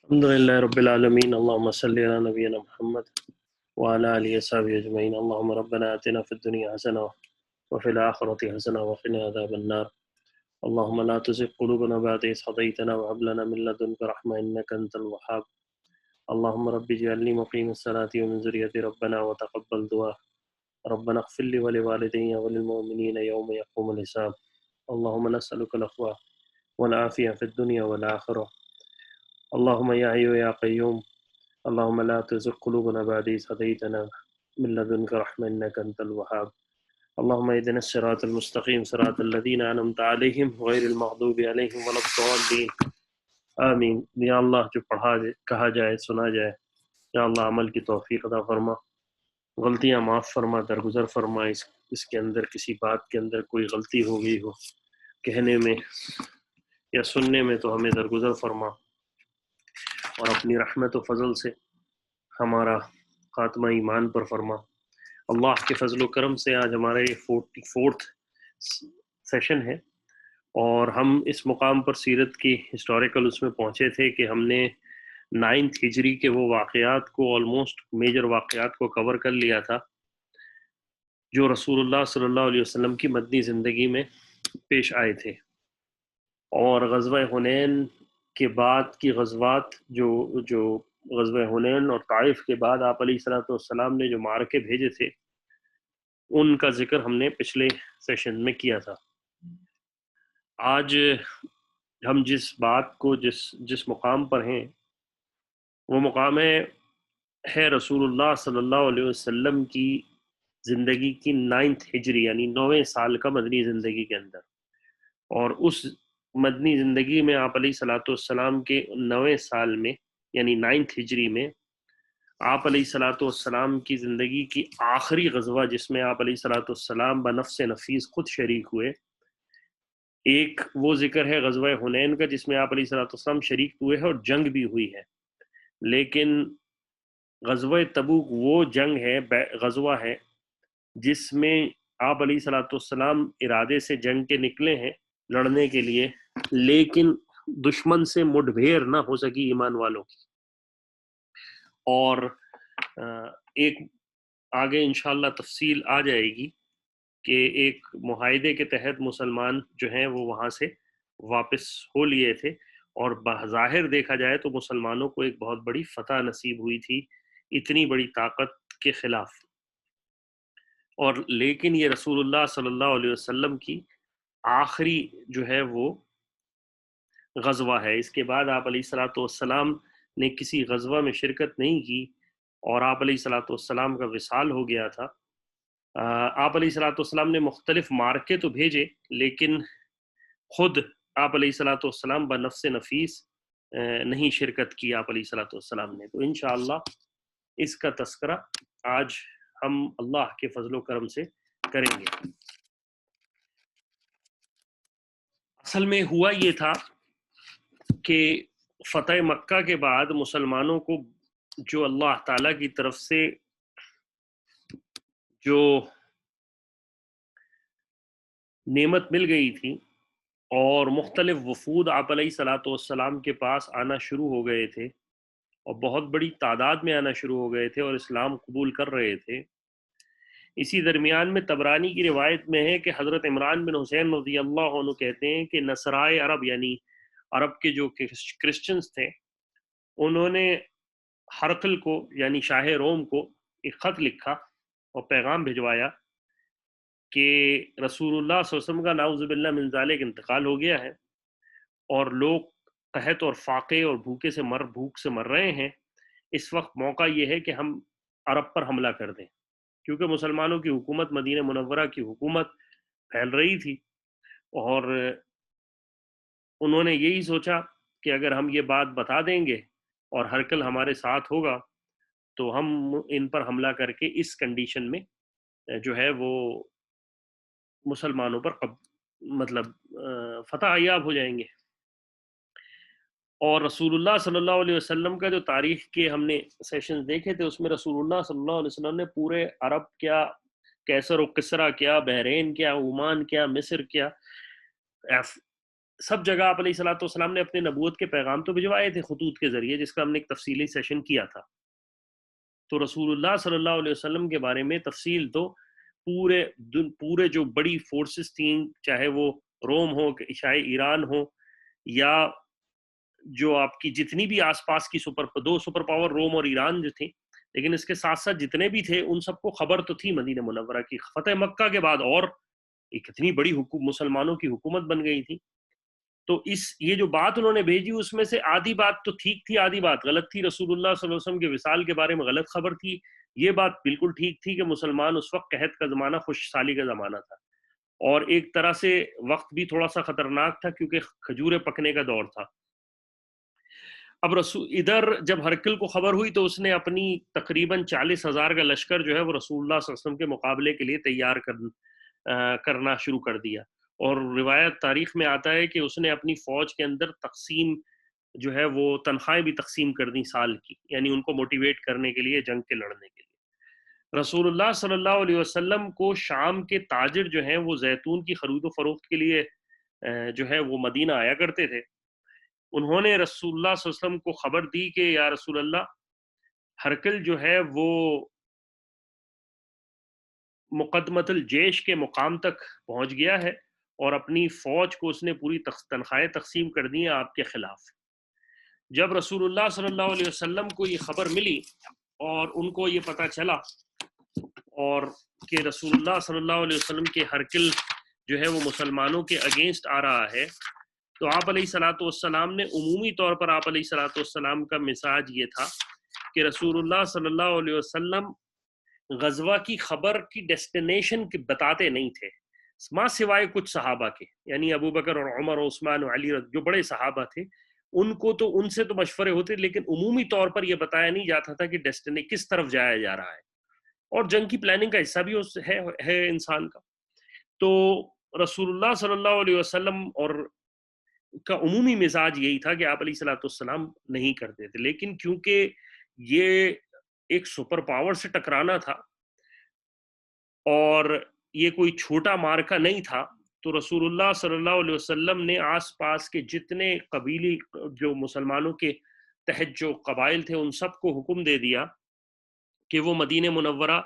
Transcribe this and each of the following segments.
الحمدللہ رب العالمین اللہم صلی علی نبینا محمد وعلی آلہ وصحبہ اجمعین اللہم ربنا آتنا فی الدنیا حسنہ وفی الآخرۃ حسنہ وقنا عذاب النار اللہم لا تزغ قلوبنا بعد إذ هديتنا وهب لنا من لدنك رحمة إنك أنت الوهاب اللہم رب اجعلنی مقیم الصلاة ومن ذریتی ربنا وتقبل دعا ربنا اغفر لي ولوالدي وللمؤمنين يوم يقوم الحساب اللہم نسألك العفو والعافية في الدنيا والآخرة اللہم یا حی یا قیوم اللہم لا تزغ قلوبنا بعد إذ هديتنا من لدنك رحمة إنك أنت الوهاب اللہم اهدنا الصراط المستقیم صراط الذین أنعمت علیہم غیر المغضوب علیہم ولا الضالین آمین۔ یا اللہ جو کہا جائے سنا جائے، یا اللہ عمل کی توفیق عطا فرما، غلطیاں معاف فرما، درگزر فرما، اس کے اندر کسی بات کے اندر کوئی غلطی ہو گئی ہو کہنے میں یا سننے میں تو ہمیں درگزر فرما، اور اپنی رحمت و فضل سے ہمارا خاتمہ ایمان پر فرما۔ اللہ کے فضل و کرم سے آج ہمارا یہ 44 سیشن ہے، اور ہم اس مقام پر سیرت کی ہسٹوریکل اس میں پہنچے تھے کہ ہم نے 9 ہجری کے وہ واقعات کو آلموسٹ میجر واقعات کو کور کر لیا تھا جو رسول اللہ صلی اللہ علیہ وسلم کی مدنی زندگی میں پیش آئے تھے، اور غزوہ حنین کے بعد کی غزوات جو غزوہ حنین اور طائف کے بعد آپ علیہ الصلوۃ والسلام نے جو معرکے بھیجے تھے ان کا ذکر ہم نے پچھلے سیشن میں کیا تھا۔ آج ہم جس بات کو جس مقام پر ہیں وہ مقام ہے رسول اللہ صلی اللہ علیہ وسلم کی زندگی کی 9 ہجری یعنی 9ویں سال کا مدنی زندگی کے اندر، اور اس مدنی زندگی میں آپ علیہ الصلوۃ والسلام کے 9ویں سال میں یعنی 9 ہجری میں آپ علیہ الصلوۃ والسلام کی زندگی کی آخری غزوہ جس میں آپ علیہ الصلوۃ والسلام بنفس نفیس خود شریک ہوئے، ایک وہ ذکر ہے غزوہ حنین کا جس میں آپ علیہ الصلوۃ والسلام شریک ہوئے ہیں اور جنگ بھی ہوئی ہے، لیکن غزوہ تبوک وہ جنگ ہے، غزوہ ہے جس میں آپ علیہ الصلوۃ والسلام ارادے سے جنگ کے نکلے ہیں لڑنے کے لیے، لیکن دشمن سے مٹبھیڑ نہ ہو سکی ایمان والوں کی، اور ایک آگے انشاءاللہ تفصیل آ جائے گی کہ ایک معاہدے کے تحت مسلمان جو ہیں وہ وہاں سے واپس ہو لیے تھے، اور بظاہر دیکھا جائے تو مسلمانوں کو ایک بہت بڑی فتح نصیب ہوئی تھی اتنی بڑی طاقت کے خلاف، اور لیکن یہ رسول اللہ صلی اللہ علیہ وسلم کی آخری جو ہے وہ غزوہ ہے۔ اس کے بعد آپ علیہ الصلوۃ والسلام نے کسی غزوہ میں شرکت نہیں کی، اور آپ علیہ الصلوۃ والسلام کا وصال ہو گیا تھا۔ آپ علیہ الصلوۃ والسلام نے مختلف مارکے تو بھیجے، لیکن خود آپ علیہ الصلوۃ والسلام بنفس نفیس نہیں شرکت کی آپ علیہ الصلوۃ والسلام نے۔ تو انشاءاللہ اس کا تذکرہ آج ہم اللہ کے فضل و کرم سے کریں گے۔ اصل میں ہوا یہ تھا کہ فتح مکہ کے بعد مسلمانوں کو جو اللہ تعالیٰ کی طرف سے جو نعمت مل گئی تھی، اور مختلف وفود آپ علیہ الصلوۃ والسلام کے پاس آنا شروع ہو گئے تھے، اور بہت بڑی تعداد میں آنا شروع ہو گئے تھے اور اسلام قبول کر رہے تھے۔ اسی درمیان میں طبرانی کی روایت میں ہے کہ حضرت عمران بن حسین رضی اللہ عنہ کہتے ہیں کہ نصرائے عرب یعنی عرب کے جو کرسچنز تھے انہوں نے ہرقل کو یعنی شاہ روم کو ایک خط لکھا اور پیغام بھجوایا کہ رسول اللہ صلی اللہ علیہ وسلم کا نعوذ باللہ من ذالک انتقال ہو گیا ہے، اور لوگ قحط اور فاقے اور بھوک سے مر رہے ہیں، اس وقت موقع یہ ہے کہ ہم عرب پر حملہ کر دیں، کیونکہ مسلمانوں کی حکومت مدینہ منورہ کی حکومت پھیل رہی تھی، اور انہوں نے یہی سوچا کہ اگر ہم یہ بات بتا دیں گے اور ہرقل ہمارے ساتھ ہوگا تو ہم ان پر حملہ کر کے اس کنڈیشن میں جو ہے وہ مسلمانوں پر مطلب فتح یاب ہو جائیں گے۔ اور رسول اللہ صلی اللہ علیہ وسلم کا جو تاریخ کے ہم نے سیشنز دیکھے تھے اس میں رسول اللہ صلی اللہ علیہ وسلم نے پورے عرب کیا، کیسر و کسرا کیا، بحرین کیا، عمان کیا، مصر کیا، سب جگہ آپ علیہ الصلوۃ والسلام نے اپنے نبوت کے پیغام تو بھجوائے تھے خطوط کے ذریعے، جس کا ہم نے ایک تفصیلی سیشن کیا تھا. تو رسول اللہ صلی اللہ علیہ وسلم کے بارے میں تفصیل تو پورے جو بڑی فورسز تھیں، چاہے وہ روم ہو، چاہے ایران ہو، یا جو آپ کی جتنی بھی آس پاس کی دو سپر پاور روم اور ایران جو تھے، لیکن اس کے ساتھ ساتھ جتنے بھی تھے ان سب کو خبر تو تھی مدینہ منورہ کی. فتح مکہ کے بعد اور ایک اتنی بڑی مسلمانوں کی حکومت بن گئی تھی. تو یہ جو بات انہوں نے بھیجی اس میں سے آدھی بات تو ٹھیک تھی، آدھی بات غلط تھی. رسول اللہ صلی اللہ علیہ وسلم کے وصال کے بارے میں غلط خبر تھی. یہ بات بالکل ٹھیک تھی کہ مسلمان اس وقت قحط کا زمانہ، خوش سالی کا زمانہ تھا، اور ایک طرح سے وقت بھی تھوڑا سا خطرناک تھا کیونکہ کھجورے پکنے کا دور تھا. اب ادھر جب ہرکل کو خبر ہوئی تو اس نے اپنی تقریباً 40,000 کا لشکر جو ہے وہ رسول اللہ صلی اللہ علیہ وسلم کے مقابلے کے لیے تیار کرنا شروع کر دیا. اور روایت تاریخ میں آتا ہے کہ اس نے اپنی فوج کے اندر تقسیم جو ہے وہ تنخواہیں بھی تقسیم کر دی سال کی، یعنی ان کو موٹیویٹ کرنے کے لیے، جنگ کے لڑنے کے لیے. رسول اللہ صلی اللہ علیہ وسلم کو شام کے تاجر جو ہیں وہ زیتون کی خرید و فروخت کے لیے جو ہے وہ مدینہ آیا کرتے تھے. انہوں نے رسول اللہ صلی اللہ علیہ وسلم کو خبر دی کہ یا رسول اللہ، ہرکل جو ہے وہ مقدمت الجیش کے مقام تک پہنچ گیا ہے اور اپنی فوج کو اس نے پوری تنخواہیں تقسیم کر دی ہیں آپ کے خلاف. جب رسول اللہ صلی اللہ علیہ وسلم کو یہ خبر ملی اور ان کو یہ پتہ چلا اور کہ رسول اللہ صلی اللہ علیہ وسلم کے ہرکل جو ہے وہ مسلمانوں کے اگینسٹ آ رہا ہے، تو آپ علیہ الصلوۃ والسلام نے عمومی طور پر آپ علیہ الصلوۃ والسلام کا مزاج یہ تھا کہ رسول اللہ صلی اللہ علیہ وسلم غزوہ کی خبر کی ڈیسٹینیشن بتاتے نہیں تھے، ماں سوائے کچھ صحابہ کے، یعنی ابو بکر اور عمر اور عثمان اور علی جو بڑے صحابہ تھے ان کو تو ان سے تو مشورے ہوتے، لیکن عمومی طور پر یہ بتایا نہیں جاتا تھا کہ کس طرف جایا جا رہا ہے، اور جنگ کی پلاننگ کا حصہ بھی ہے انسان کا. تو رسول اللہ صلی اللہ علیہ وسلم اور کا عمومی مزاج یہی تھا کہ آپ علیہ الصلوۃ والسلام نہیں کرتے تھے، لیکن کیونکہ یہ ایک سپر پاور سے ٹکرانا تھا اور یہ کوئی چھوٹا مارکا نہیں تھا، تو رسول اللہ صلی اللہ علیہ وسلم نے آس پاس کے جتنے قبیلی جو مسلمانوں کے تحت جو قبائل تھے ان سب کو حکم دے دیا کہ وہ مدینہ منورہ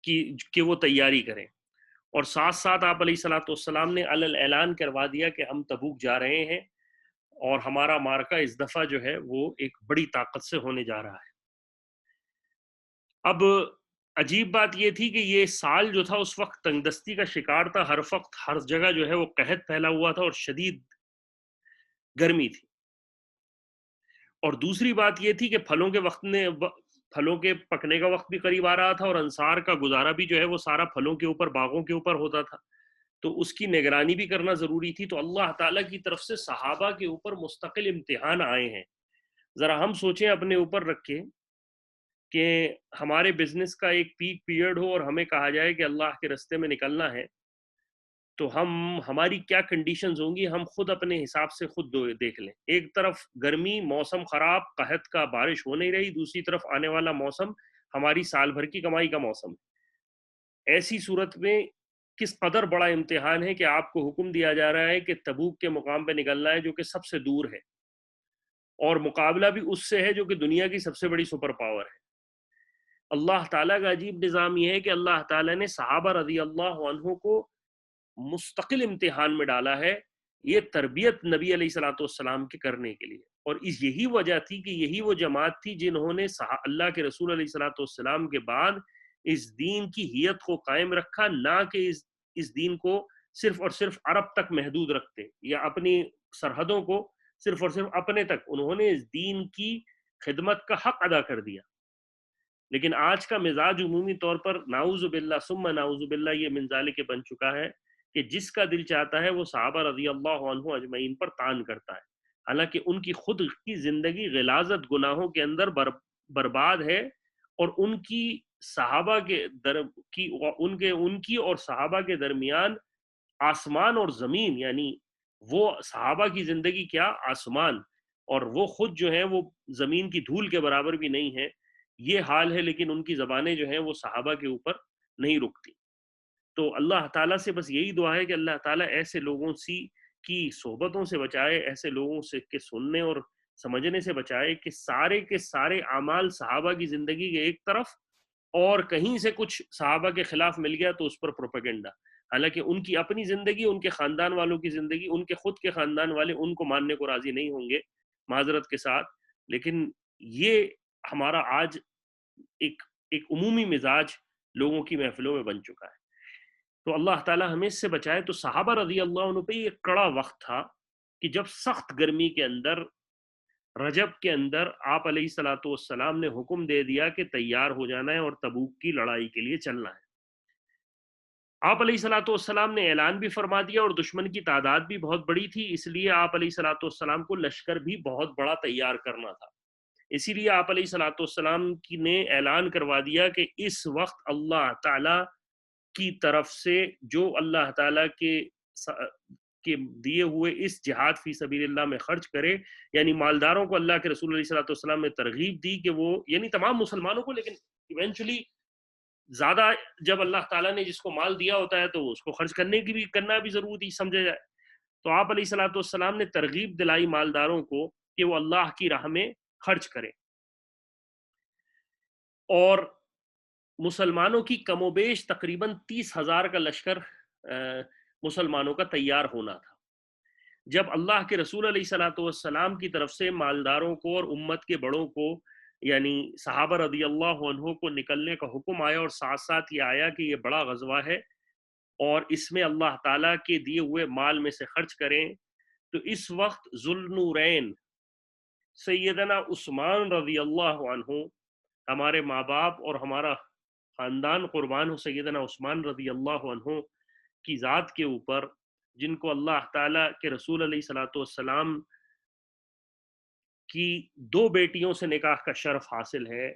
کی وہ تیاری کریں، اور ساتھ ساتھ آپ علیہ الصلوۃ والسلام نے اعلان کروا دیا کہ ہم تبوک جا رہے ہیں اور ہمارا مارکا اس دفعہ جو ہے وہ ایک بڑی طاقت سے ہونے جا رہا ہے. اب عجیب بات یہ تھی کہ یہ سال جو تھا اس وقت تنگ دستی کا شکار تھا، ہر وقت ہر جگہ جو ہے وہ قحط پھیلا ہوا تھا اور شدید گرمی تھی. اور دوسری بات یہ تھی کہ پھلوں کے پکنے کا وقت بھی قریب آ رہا تھا، اور انصار کا گزارا بھی جو ہے وہ سارا پھلوں کے اوپر، باغوں کے اوپر ہوتا تھا، تو اس کی نگرانی بھی کرنا ضروری تھی. تو اللہ تعالیٰ کی طرف سے صحابہ کے اوپر مستقل امتحان آئے ہیں. ذرا ہم سوچیں اپنے اوپر رکھ کے کہ ہمارے بزنس کا ایک پیک پیریڈ ہو اور ہمیں کہا جائے کہ اللہ کے رستے میں نکلنا ہے، تو ہماری کیا کنڈیشنز ہوں گی. ہم خود اپنے حساب سے خود دیکھ لیں. ایک طرف گرمی، موسم خراب، قحط کا، بارش ہو نہیں رہی، دوسری طرف آنے والا موسم ہماری سال بھر کی کمائی کا موسم ہے. ایسی صورت میں کس قدر بڑا امتحان ہے کہ آپ کو حکم دیا جا رہا ہے کہ تبوک کے مقام پہ نکلنا ہے جو کہ سب سے دور ہے، اور مقابلہ بھی اس سے ہے جو کہ دنیا کی سب سے بڑی سپر پاور ہے. اللہ تعالیٰ کا عجیب نظام یہ ہے کہ اللہ تعالیٰ نے صحابہ رضی اللہ عنہ کو مستقل امتحان میں ڈالا ہے، یہ تربیت نبی علیہ الصلوۃ والسلام کے کرنے کے لیے. اور یہی وجہ تھی کہ یہی وہ جماعت تھی جنہوں نے اللہ کے رسول علیہ الصلوۃ والسلام کے بعد اس دین کی حیت کو قائم رکھا، نہ کہ اس دین کو صرف اور صرف عرب تک محدود رکھتے یا اپنی سرحدوں کو صرف اور صرف اپنے تک. انہوں نے اس دین کی خدمت کا حق ادا کر دیا. لیکن آج کا مزاج عمومی طور پر نعوذ باللہ ثم نعوذ باللہ یہ من ذالک بن چکا ہے کہ جس کا دل چاہتا ہے وہ صحابہ رضی اللہ عنہ اجمعین پر طعن کرتا ہے، حالانکہ ان کی خود کی زندگی غلاظت گناہوں کے اندر برباد ہے، اور ان کی صحابہ کے اور صحابہ کے درمیان آسمان اور زمین، یعنی وہ صحابہ کی زندگی کیا، آسمان، اور وہ خود جو ہیں وہ زمین کی دھول کے برابر بھی نہیں ہے. یہ حال ہے، لیکن ان کی زبانیں جو ہیں وہ صحابہ کے اوپر نہیں رکتی. تو اللہ تعالیٰ سے بس یہی دعا ہے کہ اللہ تعالیٰ ایسے لوگوں کی صحبتوں سے بچائے، ایسے لوگوں سے کے سننے اور سمجھنے سے بچائے کہ سارے کے سارے اعمال صحابہ کی زندگی کے ایک طرف، اور کہیں سے کچھ صحابہ کے خلاف مل گیا تو اس پر پروپیگنڈا، حالانکہ ان کی اپنی زندگی، ان کے خاندان والوں کی زندگی، ان کے خود کے خاندان والے ان کو ماننے کو راضی نہیں ہوں گے معذرت کے ساتھ، لیکن یہ ہمارا آج ایک ایک عمومی مزاج لوگوں کی محفلوں میں بن چکا ہے۔ تو اللہ تعالی ہمیں اس سے بچائے۔ تو صحابہ رضی اللہ عنہ پہ یہ کڑا وقت تھا کہ جب سخت گرمی کے اندر، رجب کے اندر، آپ علیہ الصلوۃ والسلام نے حکم دے دیا کہ تیار ہو جانا ہے اور تبوک کی لڑائی کے لیے چلنا ہے۔ آپ علیہ الصلوۃ والسلام نے اعلان بھی فرما دیا، اور دشمن کی تعداد بھی بہت بڑی تھی، اس لیے آپ علیہ الصلوۃ والسلام کو لشکر بھی بہت بڑا تیار کرنا تھا۔ اسی لیے آپ علیہ الصلوۃ والسلام کی نے اعلان کروا دیا کہ اس وقت اللہ تعالی کی طرف سے جو اللہ تعالیٰ کے دیے ہوئے اس جہاد فی سبیل اللہ میں خرچ کرے، یعنی مالداروں کو اللہ کے رسول علیہ الصلوۃ والسلام نے ترغیب دی کہ وہ، یعنی تمام مسلمانوں کو، لیکن ایونچولی زیادہ جب اللہ تعالیٰ نے جس کو مال دیا ہوتا ہے تو اس کو خرچ کرنا بھی ضروری سمجھا جائے، تو آپ علیہ الصلوۃ والسلام نے ترغیب دلائی مالداروں کو کہ وہ اللہ کی راہ میں خرچ کریں، اور مسلمانوں کی کم و بیش تقریباً 30,000 کا لشکر مسلمانوں کا تیار ہونا تھا۔ جب اللہ کے رسول علیہ الصلوۃ والسلام کی طرف سے مالداروں کو اور امت کے بڑوں کو، یعنی صحابہ رضی اللہ عنہ کو نکلنے کا حکم آیا، اور ساتھ ساتھ یہ آیا کہ یہ بڑا غزوہ ہے اور اس میں اللہ تعالیٰ کے دیے ہوئے مال میں سے خرچ کریں، تو اس وقت ذوالنورین سیدنا عثمان رضی اللہ عنہ، ہمارے ماں باپ اور ہمارا خاندان قربان ہو سیدنا عثمان رضی اللہ عنہ کی ذات کے اوپر، جن کو اللہ تعالیٰ کے رسول علیہ الصلوۃ والسلام کی 2 بیٹیوں سے نکاح کا شرف حاصل ہے،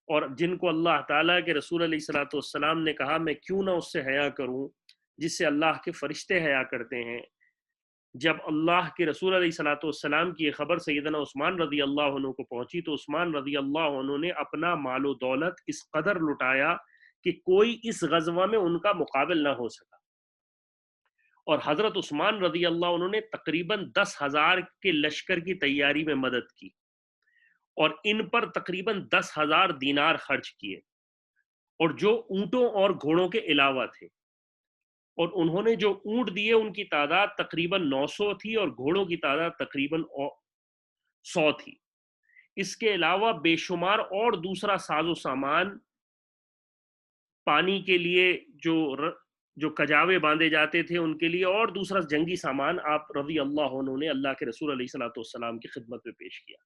اور جن کو اللہ تعالیٰ کے رسول علیہ الصلوۃ والسلام نے کہا میں کیوں نہ اس سے حیا کروں جس سے اللہ کے فرشتے حیا کرتے ہیں۔ جب اللہ کے رسول علیہ الصلوۃ والسلام کی یہ خبر سیدنا عثمان رضی اللہ عنہ کو پہنچی، تو عثمان رضی اللہ عنہ نے اپنا مال و دولت اس قدر لٹایا کہ کوئی اس غزوہ میں ان کا مقابل نہ ہو سکا، اور حضرت عثمان رضی اللہ عنہ نے تقریباً 10,000 کے لشکر کی تیاری میں مدد کی، اور ان پر تقریباً 10,000 دینار خرچ کیے، اور جو اونٹوں اور گھوڑوں کے علاوہ تھے، اور انہوں نے جو اونٹ دیے ان کی تعداد تقریباً 900 تھی، اور گھوڑوں کی تعداد تقریباً 100 تھی۔ اس کے علاوہ بے شمار اور دوسرا ساز و سامان، پانی کے لیے جو کجاوے باندھے جاتے تھے ان کے لیے، اور دوسرا جنگی سامان آپ رضی اللہ عنہ نے اللہ کے رسول علیہ الصلوۃ والسلام کی خدمت میں پیش کیا۔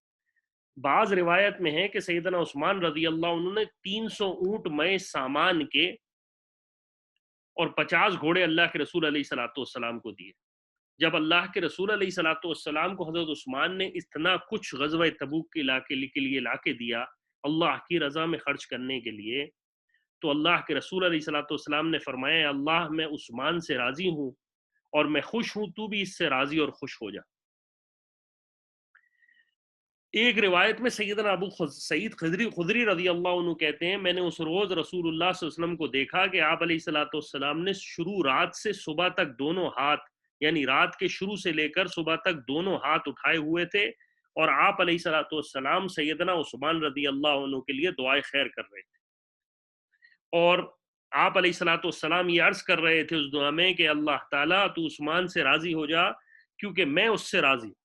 بعض روایت میں ہے کہ سیدنا عثمان رضی اللہ عنہ نے 300 اونٹ مئے سامان کے اور 50 گھوڑے اللہ کے رسول علیہ الصلوۃ والسلام کو دیے۔ جب اللہ کے رسول علیہ الصلوۃ والسلام کو حضرت عثمان نے اتنا کچھ غزوہ تبوک کے علاقے کے لیے لا کے دیا اللہ کی رضا میں خرچ کرنے کے لیے، تو اللہ کے رسول علیہ الصلوۃ والسلام نے فرمایا اللہ میں عثمان سے راضی ہوں اور میں خوش ہوں، تو بھی اس سے راضی اور خوش ہو جا۔ ایک روایت میں سیدنا ابو سعید خدری رضی اللہ عنہ کہتے ہیں میں نے اس روز رسول اللہ صلی اللہ علیہ وسلم کو دیکھا کہ آپ علیہ الصلوۃ والسلام نے شروع رات سے صبح تک دونوں ہاتھ، یعنی رات کے شروع سے لے کر صبح تک دونوں ہاتھ اٹھائے ہوئے تھے، اور آپ علیہ الصلوۃ والسلام سیدنا عثمان رضی اللہ عنہ کے لیے دعائے خیر کر رہے تھے، اور آپ علیہ الصلوۃ والسلام یہ عرض کر رہے تھے اس دعا میں کہ اللہ تعالیٰ تو عثمان سے راضی ہو جا کیونکہ میں اس سے راضی ہوں۔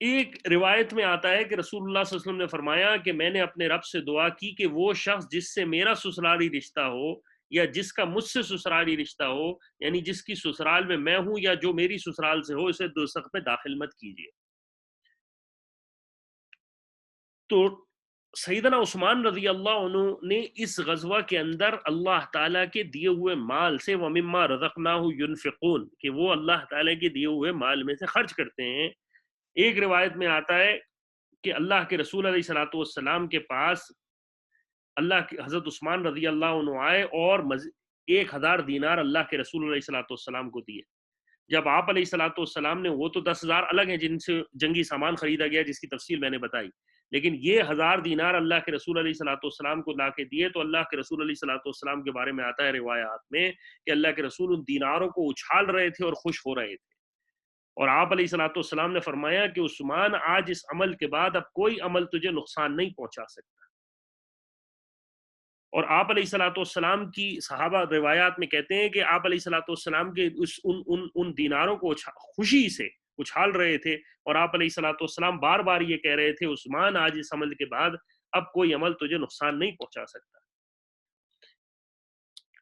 ایک روایت میں آتا ہے کہ رسول اللہ صلی اللہ علیہ وسلم نے فرمایا کہ میں نے اپنے رب سے دعا کی کہ وہ شخص جس سے میرا سسرالی رشتہ ہو یا جس کا مجھ سے سسرالی رشتہ ہو، یعنی جس کی سسرال میں میں ہوں یا جو میری سسرال سے ہو، اسے دوزخ میں داخل مت کیجیے۔ تو سیدنا عثمان رضی اللہ عنہ نے اس غزوہ کے اندر اللہ تعالیٰ کے دیے ہوئے مال سے وَمِمَّا رَزَقْنَاهُ يُنْفِقُونَ کہ وہ اللہ تعالیٰ کے دیے ہوئے مال میں سے خرچ کرتے ہیں۔ ایک روایت میں آتا ہے کہ اللہ کے رسول علیہ الصلوۃ والسلام کے پاس اللہ کے حضرت عثمان رضی اللہ عنہ آئے اور 1,000 دینار اللہ کے رسول علیہ الصلوۃ والسلام کو دیے۔ جب آپ علیہ الصلوۃ والسلام نے، وہ تو 10,000 الگ ہیں جن سے جنگی سامان خریدا گیا جس کی تفصیل میں نے بتائی، لیکن یہ 1000 دینار اللہ کے رسول علیہ الصلوۃ والسلام کو لا کے دیے، تو اللہ کے رسول علیہ الصلوۃ والسلام کے بارے میں آتا ہے روایات میں کہ اللہ کے رسول ان دیناروں کو اچھال رہے تھے اور خوش ہو رہے تھے، اور آپ علیہ الصلوۃ والسلام نے فرمایا کہ عثمان، آج اس عمل کے بعد اب کوئی عمل تجھے نقصان نہیں پہنچا سکتا۔ اور آپ علیہ الصلوۃ والسلام کی صحابہ روایات میں کہتے ہیں کہ آپ علیہ الصلوۃ والسلام کے ان دیناروں کو خوشی سے اچھال رہے تھے، اور آپ علیہ الصلوۃ والسلام بار بار یہ کہہ رہے تھے، عثمان، آج اس عمل کے بعد اب کوئی عمل تجھے نقصان نہیں پہنچا سکتا۔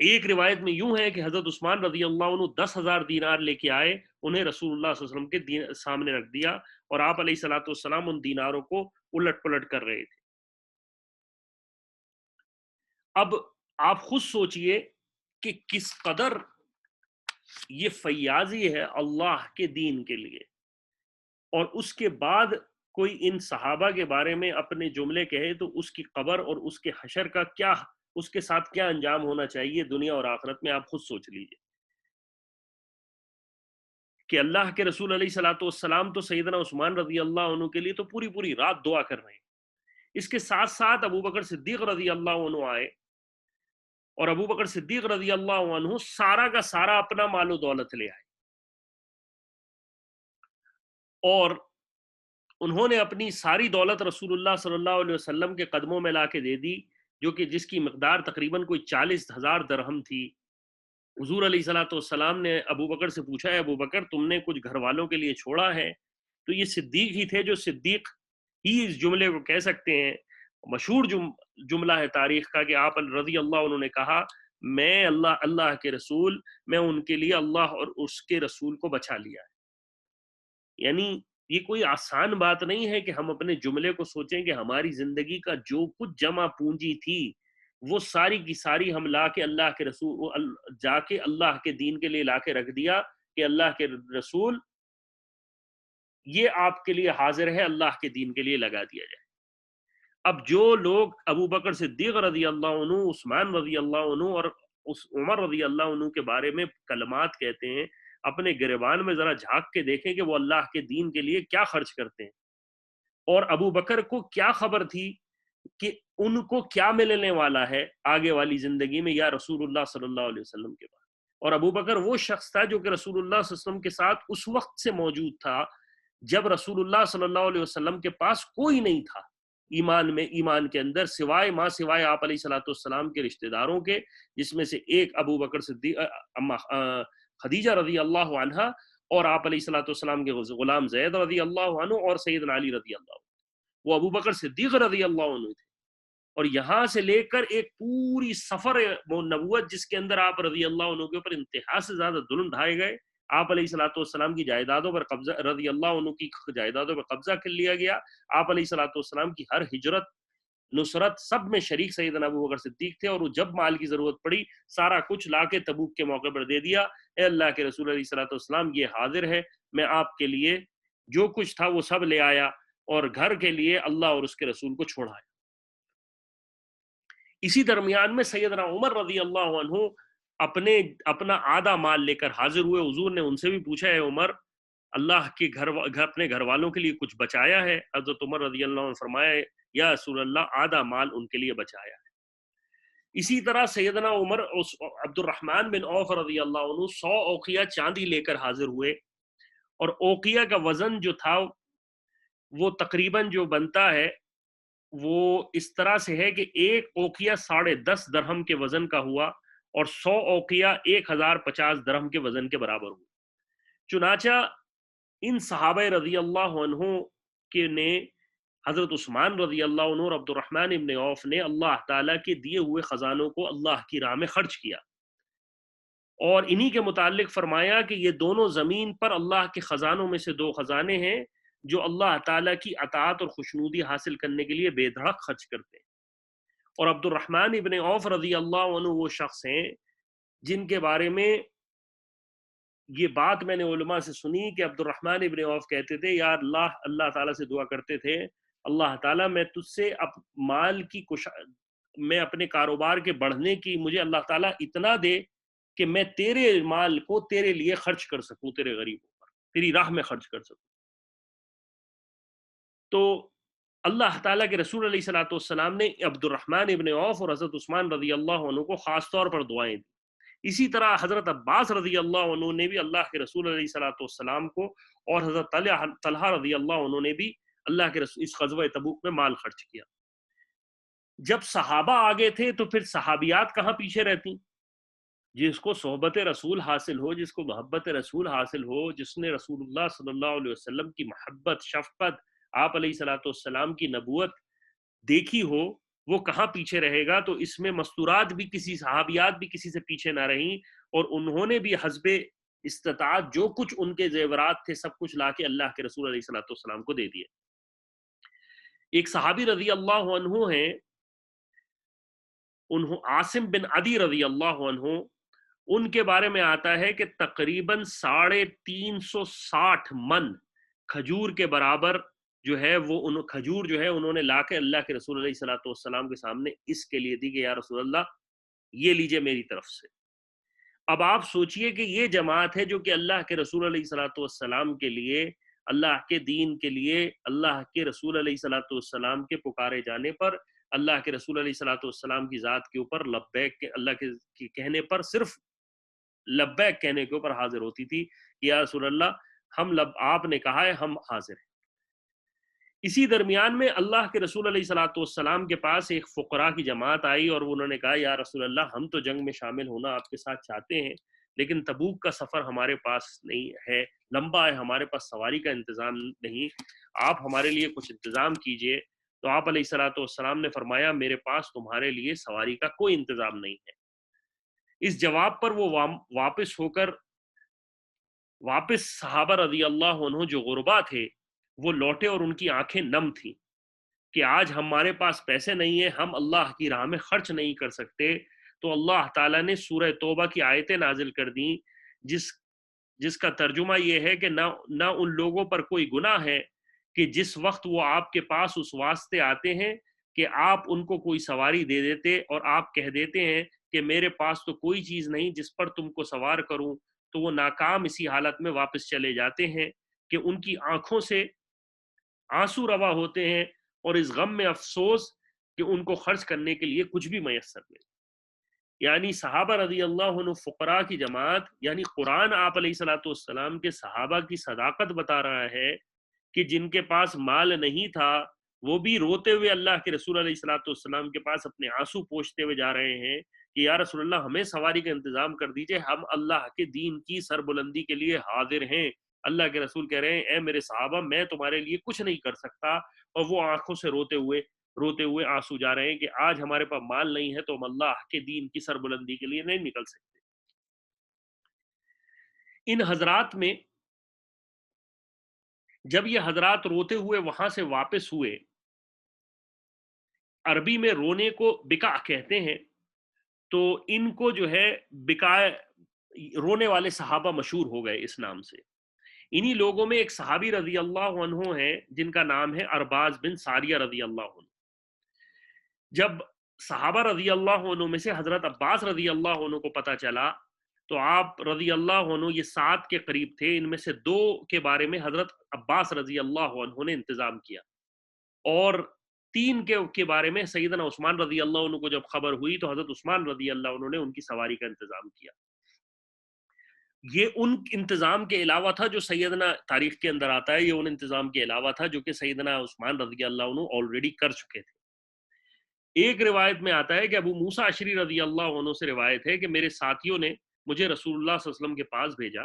ایک روایت میں یوں ہے کہ حضرت عثمان رضی اللہ عنہ 10,000 دینار لے کے آئے، انہیں رسول اللہ صلی اللہ علیہ وسلم کے سامنے رکھ دیا، اور آپ علیہ الصلوۃ والسلام ان دیناروں کو الٹ پلٹ کر رہے تھے۔ اب آپ خود سوچئے کہ کس قدر یہ فیاضی ہے اللہ کے دین کے لیے، اور اس کے بعد کوئی ان صحابہ کے بارے میں اپنے جملے کہے تو اس کی قبر اور اس کے حشر کا کیا، اس کے ساتھ کیا انجام ہونا چاہیے دنیا اور آخرت میں، آپ خود سوچ لیجئے کہ اللہ کے رسول علیہ الصلوۃ والسلام تو سیدنا عثمان رضی اللہ عنہ کے لیے تو پوری پوری رات دعا کر رہے ہیں، اس کے ساتھ ساتھ ابو بکر صدیق رضی اللہ عنہ آئے، اور ابو بکر صدیق رضی اللہ عنہ سارا کا سارا اپنا مال و دولت لے آئے، اور انہوں نے اپنی ساری دولت رسول اللہ صلی اللہ علیہ وسلم کے قدموں میں لا کے دے دی، جو کہ جس کی مقدار تقریباً کوئی 40,000 درہم تھی۔ حضور علیہ الصلوۃ والسلام نے ابو بکر سے پوچھا، ہے ابو بکر، تم نے کچھ گھر والوں کے لیے چھوڑا ہے؟ تو یہ صدیق ہی تھے جو صدیق ہی اس جملے کو کہہ سکتے ہیں، مشہور جملہ ہے تاریخ کا کہ آپ رضی اللہ عنہ نے کہا، میں اللہ کے رسول، میں ان کے لیے اللہ اور اس کے رسول کو بچا لیا ہے۔ یعنی یہ کوئی آسان بات نہیں ہے کہ ہم اپنے جملے کو سوچیں کہ ہماری زندگی کا جو کچھ جمع پونجی تھی وہ ساری کی ساری ہم لا کے اللہ کے رسول جا کے اللہ کے دین کے لیے لا کے رکھ دیا کہ اللہ کے رسول یہ آپ کے لیے حاضر ہے، اللہ کے دین کے لیے لگا دیا جائے۔ اب جو لوگ ابو بکر صدیق رضی اللہ عنہ، عثمان رضی اللہ عنہ اور عمر رضی اللہ عنہ کے بارے میں کلمات کہتے ہیں، اپنے گریبان میں ذرا جھانک کے دیکھیں کہ وہ اللہ کے دین کے لیے کیا خرچ کرتے ہیں، اور ابو بکر کو کیا خبر تھی کہ ان کو کیا ملنے والا ہے آگے والی زندگی میں یا رسول اللہ صلی اللہ علیہ وسلم کے بعد۔ اور ابو بکر وہ شخص تھا جو کہ رسول اللہ صلی اللہ علیہ وسلم کے ساتھ اس وقت سے موجود تھا جب رسول اللہ صلی اللہ علیہ وسلم کے پاس کوئی نہیں تھا ایمان کے اندر، سوائے آپ علیہ الصلوۃ والسلام کے رشتہ داروں کے، جس میں سے ایک ابو بکر صدیق، خدیجہ رضی اللہ عنہا، اور آپ علیہ الصلوۃ والسلام کے غلام زید رضی اللہ عنہ، اور سیدنا علی رضی اللہ عنہ، وہ ابو بکر صدیق رضی اللہ عنہ تھے۔ اور یہاں سے لے کر ایک پوری سفر نبوت جس کے اندر آپ رضی اللہ عنہ کے اوپر انتہا سے زیادہ ظلم ڈھائے گئے، آپ علیہ الصلوۃ والسلام کی جائیدادوں پر قبضہ، رضی اللہ عنہ کی جائیدادوں پر قبضہ کر لیا گیا، آپ علیہ الصلوۃ والسلام کی ہر ہجرت، نصرت، سب میں شریک سیدنا ابو بکر صدیق تھے، اور وہ جب مال کی ضرورت پڑی سارا کچھ لا کے تبوک کے موقع پر دے دیا، اے اللہ کے رسول علیہ الصلوۃ والسلام یہ حاضر ہے، میں آپ کے لیے جو کچھ تھا وہ سب لے آیا، اور گھر کے لیے اللہ اور اس کے رسول کو چھوڑایا۔ اسی درمیان میں سیدنا عمر رضی اللہ عنہ اپنا آدھا مال لے کر حاضر ہوئے، حضور نے ان سے بھی پوچھا، ہے عمر، اللہ کے اپنے گھر والوں کے لیے کچھ بچایا ہے؟ حضرت عمر رضی اللہ عنہ فرمایا، یا رسول اللہ، آدھا مال ان کے لیے بچایا ہے۔ اسی طرح سیدنا عمر عبد الرحمن بن عوف رضی اللہ عنہ 100 اوقیہ چاندی لے کر حاضر ہوئے، اور اوقیہ کا وزن جو تھا وہ تقریباً جو بنتا ہے وہ اس طرح سے ہے کہ ایک اوقیہ 10.5 درہم کے وزن کا ہوا، اور 100 اوقیہ 1050 درہم کے وزن کے برابر ہوا۔ چنانچہ ان صحابہ رضی اللہ عنہ کے نے حضرت عثمان رضی اللہ عنہ اور عبد الرحمن ابن عوف نے اللہ تعالیٰ کے دیے ہوئے خزانوں کو اللہ کی راہ میں خرچ کیا، اور انہی کے متعلق فرمایا کہ یہ دونوں زمین پر اللہ کے خزانوں میں سے 2 خزانے ہیں جو اللہ تعالیٰ کی اطاعت اور خوشنودی حاصل کرنے کے لیے بے دھڑک خرچ کرتے ہیں۔ اور عبد الرحمن ابن عوف رضی اللہ عنہ وہ شخص ہیں جن کے بارے میں یہ بات میں نے علماء سے سنی کہ عبد الرحمن ابن عوف کہتے تھے، یا اللہ تعالیٰ سے دعا کرتے تھے، اللہ تعالیٰ میں تجھ سے مال کی میں اپنے کاروبار کے بڑھنے کی مجھے اللہ تعالیٰ اتنا دے کہ میں تیرے مال کو تیرے لیے خرچ کر سکوں، تیرے غریبوں پر، تیری راہ میں خرچ کر سکوں۔ تو اللہ تعالیٰ کے رسول علیہ الصلوۃ والسلام نے عبد الرحمن ابن عوف اور حضرت عثمان رضی اللہ عنہ کو خاص طور پر دعائیں دی. اسی طرح حضرت عباس رضی اللہ عنہ نے بھی اللہ کے رسول علیہ الصلوۃ والسلام کو، اور حضرت طلحہ رضی اللہ عنہ نے بھی اللہ کے رسول اس غزوہ تبوک میں مال خرچ کیا. جب صحابہ آگے تھے تو پھر صحابیات کہاں پیچھے رہتی؟ جس کو صحبت رسول حاصل ہو، جس کو محبت رسول حاصل ہو، جس نے رسول اللہ صلی اللہ علیہ وسلم کی محبت، شفقت، آپ علیہ الصلوۃ والسلام کی نبوت دیکھی ہو، وہ کہاں پیچھے رہے گا؟ تو اس میں مستورات بھی کسی صحابیات بھی کسی سے پیچھے نہ رہیں، اور انہوں نے بھی حسب استطاعت جو کچھ ان کے زیورات تھے سب کچھ لا کے اللہ کے رسول علیہ الصلوۃ والسلام کو دے دیے. ایک صحابی رضی اللہ عنہ ہیں، عاصم بن عدی رضی اللہ عنہ، ان کے بارے میں آتا ہے کہ تقریباً 360 من کھجور کے برابر جو ہے وہ کھجور جو ہے انہوں نے لا کے اللہ کے رسول علیہ الصلوۃ والسلام کے سامنے اس کے لیے دی کہ یا رسول اللہ یہ لیجئے میری طرف سے. اب آپ سوچئے کہ یہ جماعت ہے جو کہ اللہ کے رسول علیہ الصلوۃ والسلام کے لیے، اللہ کے دین کے لیے، اللہ کے رسول علیہ الصلوۃ والسلام کے پکارے جانے پر، اللہ کے رسول علیہ الصلوۃ والسلام کی ذات کے اوپر لبیک کے اللہ کے کہنے پر، صرف لبیک کہنے کے اوپر حاضر ہوتی تھی کہ یا رسول اللہ آپ نے کہا ہے ہم حاضر ہیں. اسی درمیان میں اللہ کے رسول علیہ الصلوۃ والسلام کے پاس ایک فقراء کی جماعت آئی اور انہوں نے کہا یا رسول اللہ ہم تو جنگ میں شامل ہونا آپ کے ساتھ چاہتے ہیں، لیکن تبوک کا سفر ہمارے پاس نہیں ہے، لمبا ہے، ہمارے پاس سواری کا انتظام نہیں، آپ ہمارے لیے کچھ انتظام کیجئے. تو آپ علیہ الصلوۃ والسلام نے فرمایا میرے پاس تمہارے لیے سواری کا کوئی انتظام نہیں ہے. اس جواب پر وہ واپس صحابہ رضی اللہ عنہ جو غربا تھے وہ لوٹے اور ان کی آنکھیں نم تھیں کہ آج ہمارے پاس پیسے نہیں ہیں، ہم اللہ کی راہ میں خرچ نہیں کر سکتے. تو اللہ تعالیٰ نے سورہ توبہ کی آیتیں نازل کر دیں جس کا ترجمہ یہ ہے کہ نہ ان لوگوں پر کوئی گناہ ہے کہ جس وقت وہ آپ کے پاس اس واسطے آتے ہیں کہ آپ ان کو کوئی سواری دے دیتے اور آپ کہہ دیتے ہیں کہ میرے پاس تو کوئی چیز نہیں جس پر تم کو سوار کروں، تو وہ ناکام اسی حالت میں واپس چلے جاتے ہیں کہ ان کی آنکھوں سے آنسو روا ہوتے ہیں اور اس غم میں افسوس کہ ان کو خرچ کرنے کے لیے کچھ بھی میسر نہیں. یعنی صحابہ رضی اللہ عنہ فقراء کی جماعت، یعنی قرآن آپ علیہ الصلوۃ والسلام کے صحابہ کی صداقت بتا رہا ہے کہ جن کے پاس مال نہیں تھا وہ بھی روتے ہوئے اللہ کے رسول علیہ الصلوۃ والسلام کے پاس اپنے آنسو پوچھتے ہوئے جا رہے ہیں کہ یا رسول اللہ ہمیں سواری کا انتظام کر دیجئے، ہم اللہ کے دین کی سربلندی کے لیے حاضر ہیں. اللہ کے رسول کہہ رہے ہیں اے میرے صحابہ میں تمہارے لیے کچھ نہیں کر سکتا، اور وہ آنکھوں سے روتے ہوئے آنسو جا رہے ہیں کہ آج ہمارے پاس مال نہیں ہے تو ہم اللہ کے دین کی سربلندی کے لیے نہیں نکل سکتے. ان حضرات میں جب یہ حضرات روتے ہوئے وہاں سے واپس ہوئے، عربی میں رونے کو بکا کہتے ہیں، تو ان کو جو ہے بکا رونے والے صحابہ مشہور ہو گئے اس نام سے. انہی لوگوں میں ایک صحابی رضی اللہ عنہ ہیں جن کا نام ہے ارباز بن ساریہ رضی اللہ عنہ. جب صحابہ رضی اللہ عنہ میں سے حضرت عباس رضی اللہ عنہ کو پتہ چلا تو آپ رضی اللہ عنہ یہ 7 کے قریب تھے، ان میں سے 2 کے بارے میں حضرت عباس رضی اللہ عنہ نے انتظام کیا، اور 3 کے بارے میں سیدنا عثمان رضی اللہ عنہ کو جب خبر ہوئی تو حضرت عثمان رضی اللہ عنہ نے ان کی سواری کا انتظام کیا. یہ ان انتظام کے علاوہ تھا جو سیدنا تاریخ کے اندر آتا ہے، یہ ان انتظام کے علاوہ تھا جو کہ سیدنا عثمان رضی اللہ عنہ آلریڈی کر چکے تھے. ایک روایت میں آتا ہے کہ ابو موسیٰ اشعری رضی اللہ عنہ سے روایت ہے کہ میرے ساتھیوں نے مجھے رسول اللہ صلی اللہ علیہ وسلم کے پاس بھیجا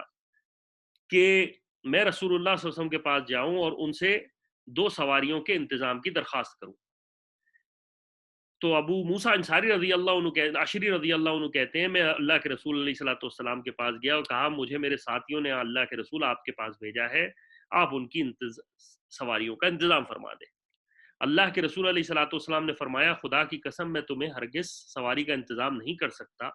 کہ میں رسول اللہ صلی اللہ علیہ وسلم کے پاس جاؤں اور ان سے 2 سواریوں کے انتظام کی درخواست کروں. تو ابو موسیٰ اشعری رضی اللہ عنہ کہتے ہیں میں اللہ کے رسول علیہ الصلوۃ والسلام کے پاس گیا اور کہا مجھے میرے ساتھیوں نے اللہ کے رسول آپ کے پاس بھیجا ہے، آپ ان کی سواریوں کا انتظام فرما دیں. اللہ کے رسول علیہ الصلوۃ والسلام نے فرمایا خدا کی قسم میں تمہیں ہرگز سواری کا انتظام نہیں کر سکتا.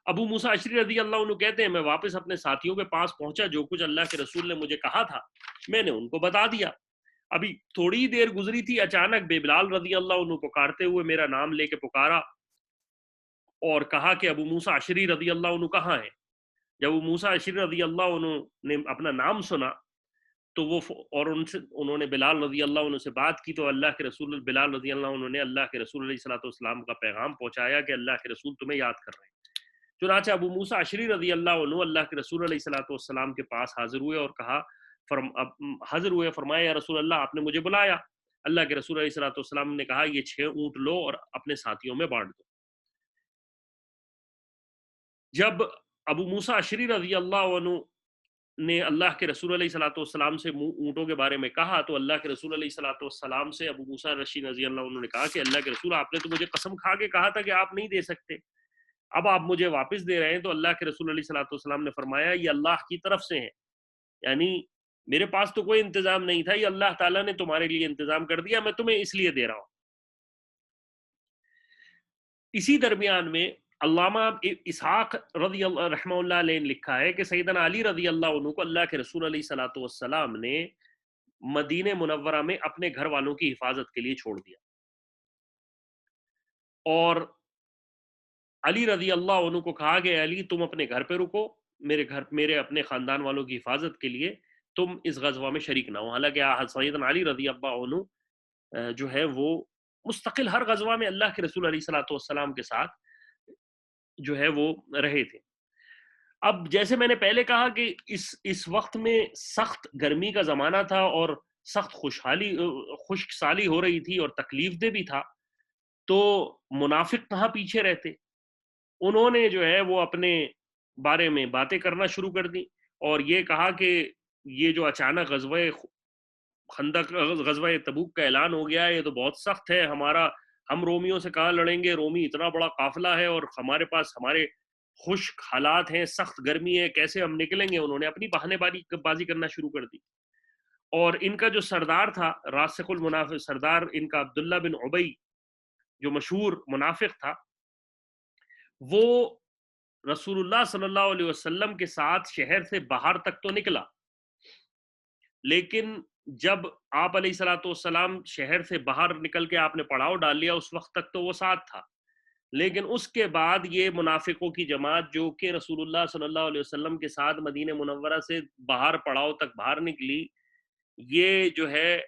ابو موسیٰ اشعری رضی اللہ عنہ کہتے ہیں میں واپس اپنے ساتھیوں کے پاس پہنچا، جو کچھ اللہ کے رسول نے مجھے کہا تھا میں نے ان کو بتا دیا. ابھی تھوڑی دیر گزری تھی، اچانک بلال رضی اللہ عنہ پکارتے ہوئے میرا نام لے کے پکارا اور کہا کہ ابو موسیٰ اشعری رضی اللہ عنہ کہاں ہے. جب ابو موسیٰ اشعری رضی اللہ عنہ نے اپنا نام سنا تو وہ اور انہوں نے بلال رضی اللہ عنہ سے بات کی، تو اللہ کے رسول بلال رضی اللہ عنہ نے اللہ کے رسول علیہ الصلوۃ والسلام کا پیغام پہنچایا کہ اللہ کے رسول تمہیں یاد کر رہے ہیں۔ چنانچہ ابو موسیٰ اشعری رضی اللہ عنہ اللہ کے رسول علیہ الصلوۃ والسلام کے پاس حاضر ہوئے اور کہا فرمایا یا رسول اللہ آپ نے مجھے بلایا؟ اللہ کے رسول علیہ الصلوۃ والسلام نے کہا یہ 6 اونٹ لو اور اپنے ساتھیوں میں بانٹ دو۔ جب ابو موسیٰ اشعری رضی اللہ عنہ نے اللہ کے رسول علیہ الصلوۃ والسلام سے اونٹوں کے بارے میں کہا تو اللہ کے رسول علیہ الصلوۃ والسلام سے ابو موسیٰ اشعری رضی اللہ عنہ نے کہا کہ اللہ کے رسول آپ نے تو مجھے قسم کھا کے کہا تھا کہ آپ نہیں دے سکتے، اب آپ مجھے واپس دے رہے ہیں۔ تو اللہ کے رسول علیہ الصلوۃ والسلام نے فرمایا یہ اللہ کی طرف سے ہیں، یعنی میرے پاس تو کوئی انتظام نہیں تھا، یہ اللہ تعالیٰ نے تمہارے لیے انتظام کر دیا، میں تمہیں اس لیے دے رہا ہوں۔ اسی درمیان میں علامہ اسحاق رضی اللہ رحمہ اللہ علیہ نے لکھا ہے کہ سیدنا علی رضی اللہ عنہ کو اللہ کے رسول علیہ الصلوۃ والسلام نے مدینہ منورہ میں اپنے گھر والوں کی حفاظت کے لیے چھوڑ دیا، اور علی رضی اللہ عنہ کو کہا کہ علی تم اپنے گھر پہ رکو، میرے اپنے خاندان والوں کی حفاظت کے لیے تم اس غزوہ میں شریک نہ ہو۔ حالانکہ سیدنا علی رضی اللہ عنہ جو ہے وہ مستقل ہر غزوہ میں اللہ کے رسول علیہ الصلوۃ والسلام کے ساتھ جو ہے وہ رہے تھے۔ اب جیسے میں نے پہلے کہا کہ اس وقت میں سخت گرمی کا زمانہ تھا اور سخت خشک سالی ہو رہی تھی اور تکلیف دہ بھی تھا، تو منافق کہاں پیچھے رہتے، انہوں نے جو ہے وہ اپنے بارے میں باتیں کرنا شروع کر دی اور یہ کہا کہ یہ جو اچانک غزوہ خندق غزوہ تبوک کا اعلان ہو گیا ہے یہ تو بہت سخت ہے، ہم رومیوں سے کہاں لڑیں گے، رومی اتنا بڑا قافلہ ہے اور ہمارے پاس ہمارے خشک حالات ہیں، سخت گرمی ہے، کیسے ہم نکلیں گے۔ انہوں نے اپنی بہانے بازی کرنا شروع کر دی، اور ان کا جو سردار تھا راسخ المنافق سردار ان کا عبداللہ بن عبی جو مشہور منافق تھا، وہ رسول اللہ صلی اللہ علیہ وسلم کے ساتھ شہر سے باہر تک تو نکلا، لیکن جب آپ علیہ الصلوۃ والسلام شہر سے باہر نکل کے آپ نے پڑاؤ ڈال لیا اس وقت تک تو وہ ساتھ تھا، لیکن اس کے بعد یہ منافقوں کی جماعت جو کہ رسول اللہ صلی اللہ علیہ وسلم کے ساتھ مدینہ منورہ سے باہر پڑاؤ تک باہر نکلی، یہ جو ہے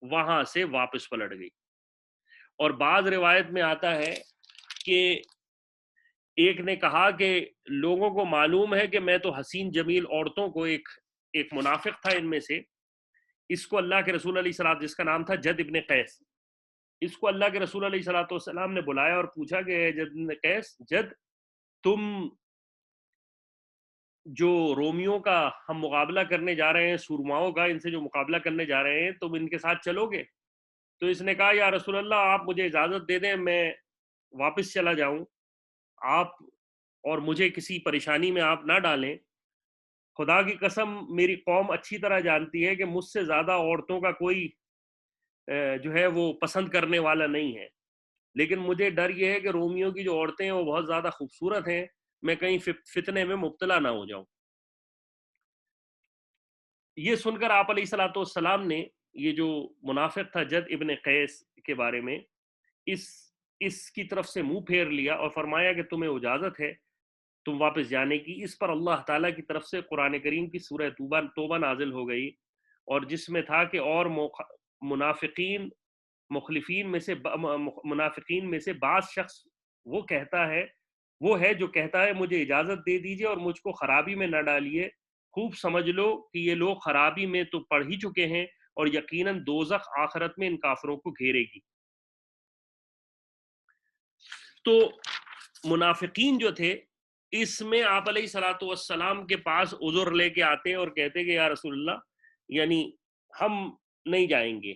وہاں سے واپس پلٹ گئی۔ اور بعض روایت میں آتا ہے کہ ایک نے کہا کہ لوگوں کو معلوم ہے کہ میں تو حسین جمیل عورتوں کو ایک منافق تھا ان میں سے، اس کو اللہ کے رسول علیہ الصلوۃ جس کا نام تھا جد ابن قیس، اس کو اللہ کے رسول علیہ الصلوۃ والسلام نے بلایا اور پوچھا کہ اے جد ابن قیس، جد تم جو رومیوں کا ہم مقابلہ کرنے جا رہے ہیں، سورماؤں کا ان سے جو مقابلہ کرنے جا رہے ہیں، تم ان کے ساتھ چلو گے؟ تو اس نے کہا یا رسول اللہ آپ مجھے اجازت دے دیں میں واپس چلا جاؤں، آپ اور مجھے کسی پریشانی میں آپ نہ ڈالیں، خدا کی قسم میری قوم اچھی طرح جانتی ہے کہ مجھ سے زیادہ عورتوں کا کوئی جو ہے وہ پسند کرنے والا نہیں ہے، لیکن مجھے ڈر یہ ہے کہ رومیوں کی جو عورتیں ہیں وہ بہت زیادہ خوبصورت ہیں، میں کہیں فتنے میں مبتلا نہ ہو جاؤں۔ یہ سن کر آپ علیہ الصلوۃ والسلام نے یہ جو منافق تھا جد ابن قیس کے بارے میں اس کی طرف سے منہ پھیر لیا اور فرمایا کہ تمہیں اجازت ہے تم واپس جانے کی۔ اس پر اللہ تعالیٰ کی طرف سے قرآن کریم کی سورہ توبہ نازل ہو گئی، اور جس میں تھا کہ اور منافقین منافقین میں سے بعض شخص وہ ہے جو کہتا ہے مجھے اجازت دے دیجئے اور مجھ کو خرابی میں نہ ڈالیے، خوب سمجھ لو کہ یہ لوگ خرابی میں تو پڑ ہی چکے ہیں اور یقیناً دوزخ آخرت میں ان کافروں کو گھیرے گی۔ تو منافقین جو تھے اس میں آپ علیہ الصلوۃ والسلام کے پاس عذر لے کے آتے ہیں اور کہتے کہ یا رسول اللہ یعنی ہم نہیں جائیں گے،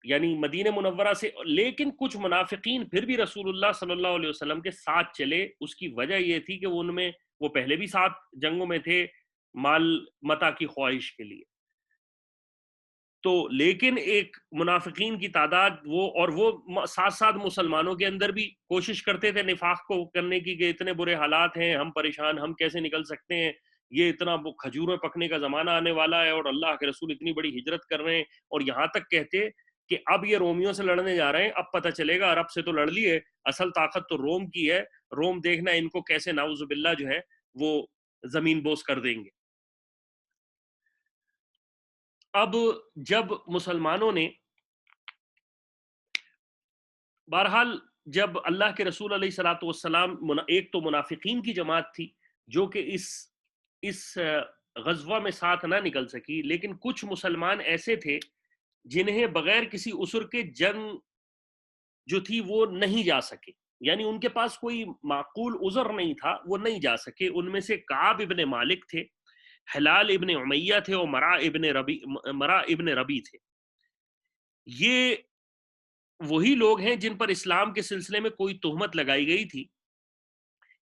یعنی مدینہ منورہ سے، لیکن کچھ منافقین پھر بھی رسول اللہ صلی اللہ علیہ وسلم کے ساتھ چلے۔ اس کی وجہ یہ تھی کہ وہ پہلے بھی ساتھ جنگوں میں تھے مال متا کی خواہش کے لیے، تو لیکن ایک منافقین کی تعداد وہ ساتھ ساتھ مسلمانوں کے اندر بھی کوشش کرتے تھے نفاق کو کرنے کی کہ اتنے برے حالات ہیں، ہم پریشان، ہم کیسے نکل سکتے ہیں، یہ اتنا کھجوریں پکنے کا زمانہ آنے والا ہے اور اللہ کے رسول اتنی بڑی ہجرت کر رہے ہیں، اور یہاں تک کہتے کہ اب یہ رومیوں سے لڑنے جا رہے ہیں، اب پتہ چلے گا عرب سے تو لڑ لیے، اصل طاقت تو روم کی ہے، روم دیکھنا ان کو کیسے نعوذ باللہ جو ہے وہ زمین بوس کر دیں گے۔ اب جب مسلمانوں نے بہرحال جب اللہ کے رسول علیہ الصلوۃ والسلام، ایک تو منافقین کی جماعت تھی جو کہ اس غزوہ میں ساتھ نہ نکل سکی، لیکن کچھ مسلمان ایسے تھے جنہیں بغیر کسی عذر کے جنگ جو تھی وہ نہیں جا سکے، یعنی ان کے پاس کوئی معقول عذر نہیں تھا، وہ نہیں جا سکے۔ ان میں سے کعب ابن مالک تھے، ہلال ابن امیہ تھے، اور مرا ابن ربی تھے۔ یہ وہی لوگ ہیں جن پر اسلام کے سلسلے میں کوئی تہمت لگائی گئی تھی۔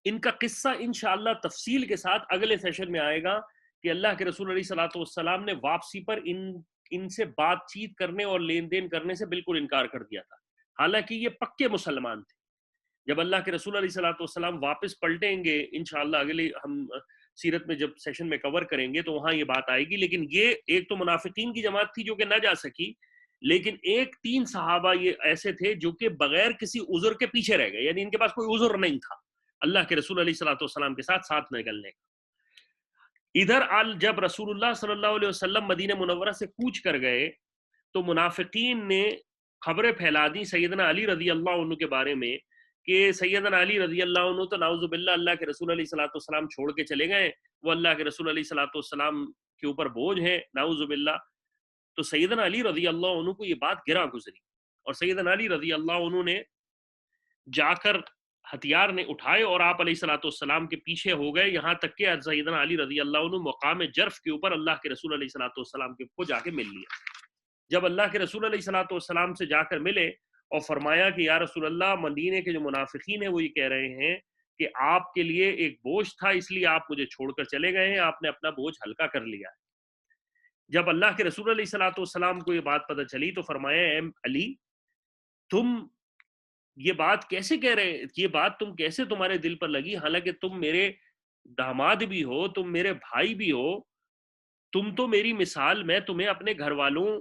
ان کا قصہ انشاءاللہ تفصیل کے ساتھ اگلے سیشن میں آئے گا کہ اللہ کے رسول علیہ الصلوۃ والسلام نے واپسی پر ان سے بات چیت کرنے اور لین دین کرنے سے بالکل انکار کر دیا تھا، حالانکہ یہ پکے مسلمان تھے۔ جب اللہ کے رسول علیہ الصلوۃ والسلام واپس پلٹیں گے انشاءاللہ، اگلے ہم سیرت میں جب سیشن میں کور کریں گے تو وہاں یہ بات آئے گی، لیکن یہ ایک تو منافقین کی جماعت تھی جو کہ نہ جا سکی، لیکن ایک 3 صحابہ یہ ایسے تھے جو کہ بغیر کسی عذر کے پیچھے رہ گئے، یعنی ان کے پاس کوئی عذر نہیں تھا اللہ کے رسول علیہ الصلوۃ والسلام کے ساتھ نکلنے کا۔ ادھر جب رسول اللہ صلی اللہ علیہ وسلم مدینہ منورہ سے کوچ کر گئے تو منافقین نے خبریں پھیلا دی سیدنا علی رضی اللہ عنہ کے بارے میں کہ سیدنا علی رضی اللہ عنہ تو نعوذ باللہ اللہ کے رسول علیہ الصلوۃ والسلام چھوڑ کے چلے گئے، وہ اللہ کے رسول علیہ الصلوۃ والسلام کے اوپر بوجھ ہیں نعوذ باللہ۔ تو سیدنا علی رضی اللہ عنہ کو یہ بات گراں گزری، اور سیدنا علی رضی اللہ عنہ نے جا کر ہتھیار نے اٹھائے اور آپ علیہ الصلوۃ والسلام کے پیچھے ہو گئے، یہاں تک کہ سیدنا علی رضی اللہ عنہ مقام جرف کے اوپر اللہ کے رسول علیہ الصلوۃ والسلام کو جا کے مل لیا۔ جب اللہ کے رسول علیہ الصلوۃ والسلام سے جا کر ملے اور فرمایا کہ یا رسول اللہ، مدینے کے جو منافقین ہیں وہ یہ کہہ رہے ہیں کہ آپ کے لیے ایک بوجھ تھا، اس لیے آپ مجھے چھوڑ کر چلے گئے ہیں، آپ نے اپنا بوجھ ہلکا کر لیا ہے۔ جب اللہ کے رسول علیہ الصلوۃ والسلام کو یہ بات پتہ چلی تو فرمایا اے علی، تم یہ بات کیسے کہہ رہے، یہ بات تم کیسے تمہارے دل پر لگی، حالانکہ تم میرے داماد بھی ہو، تم میرے بھائی بھی ہو، تم تو میری مثال، میں تمہیں اپنے گھر والوں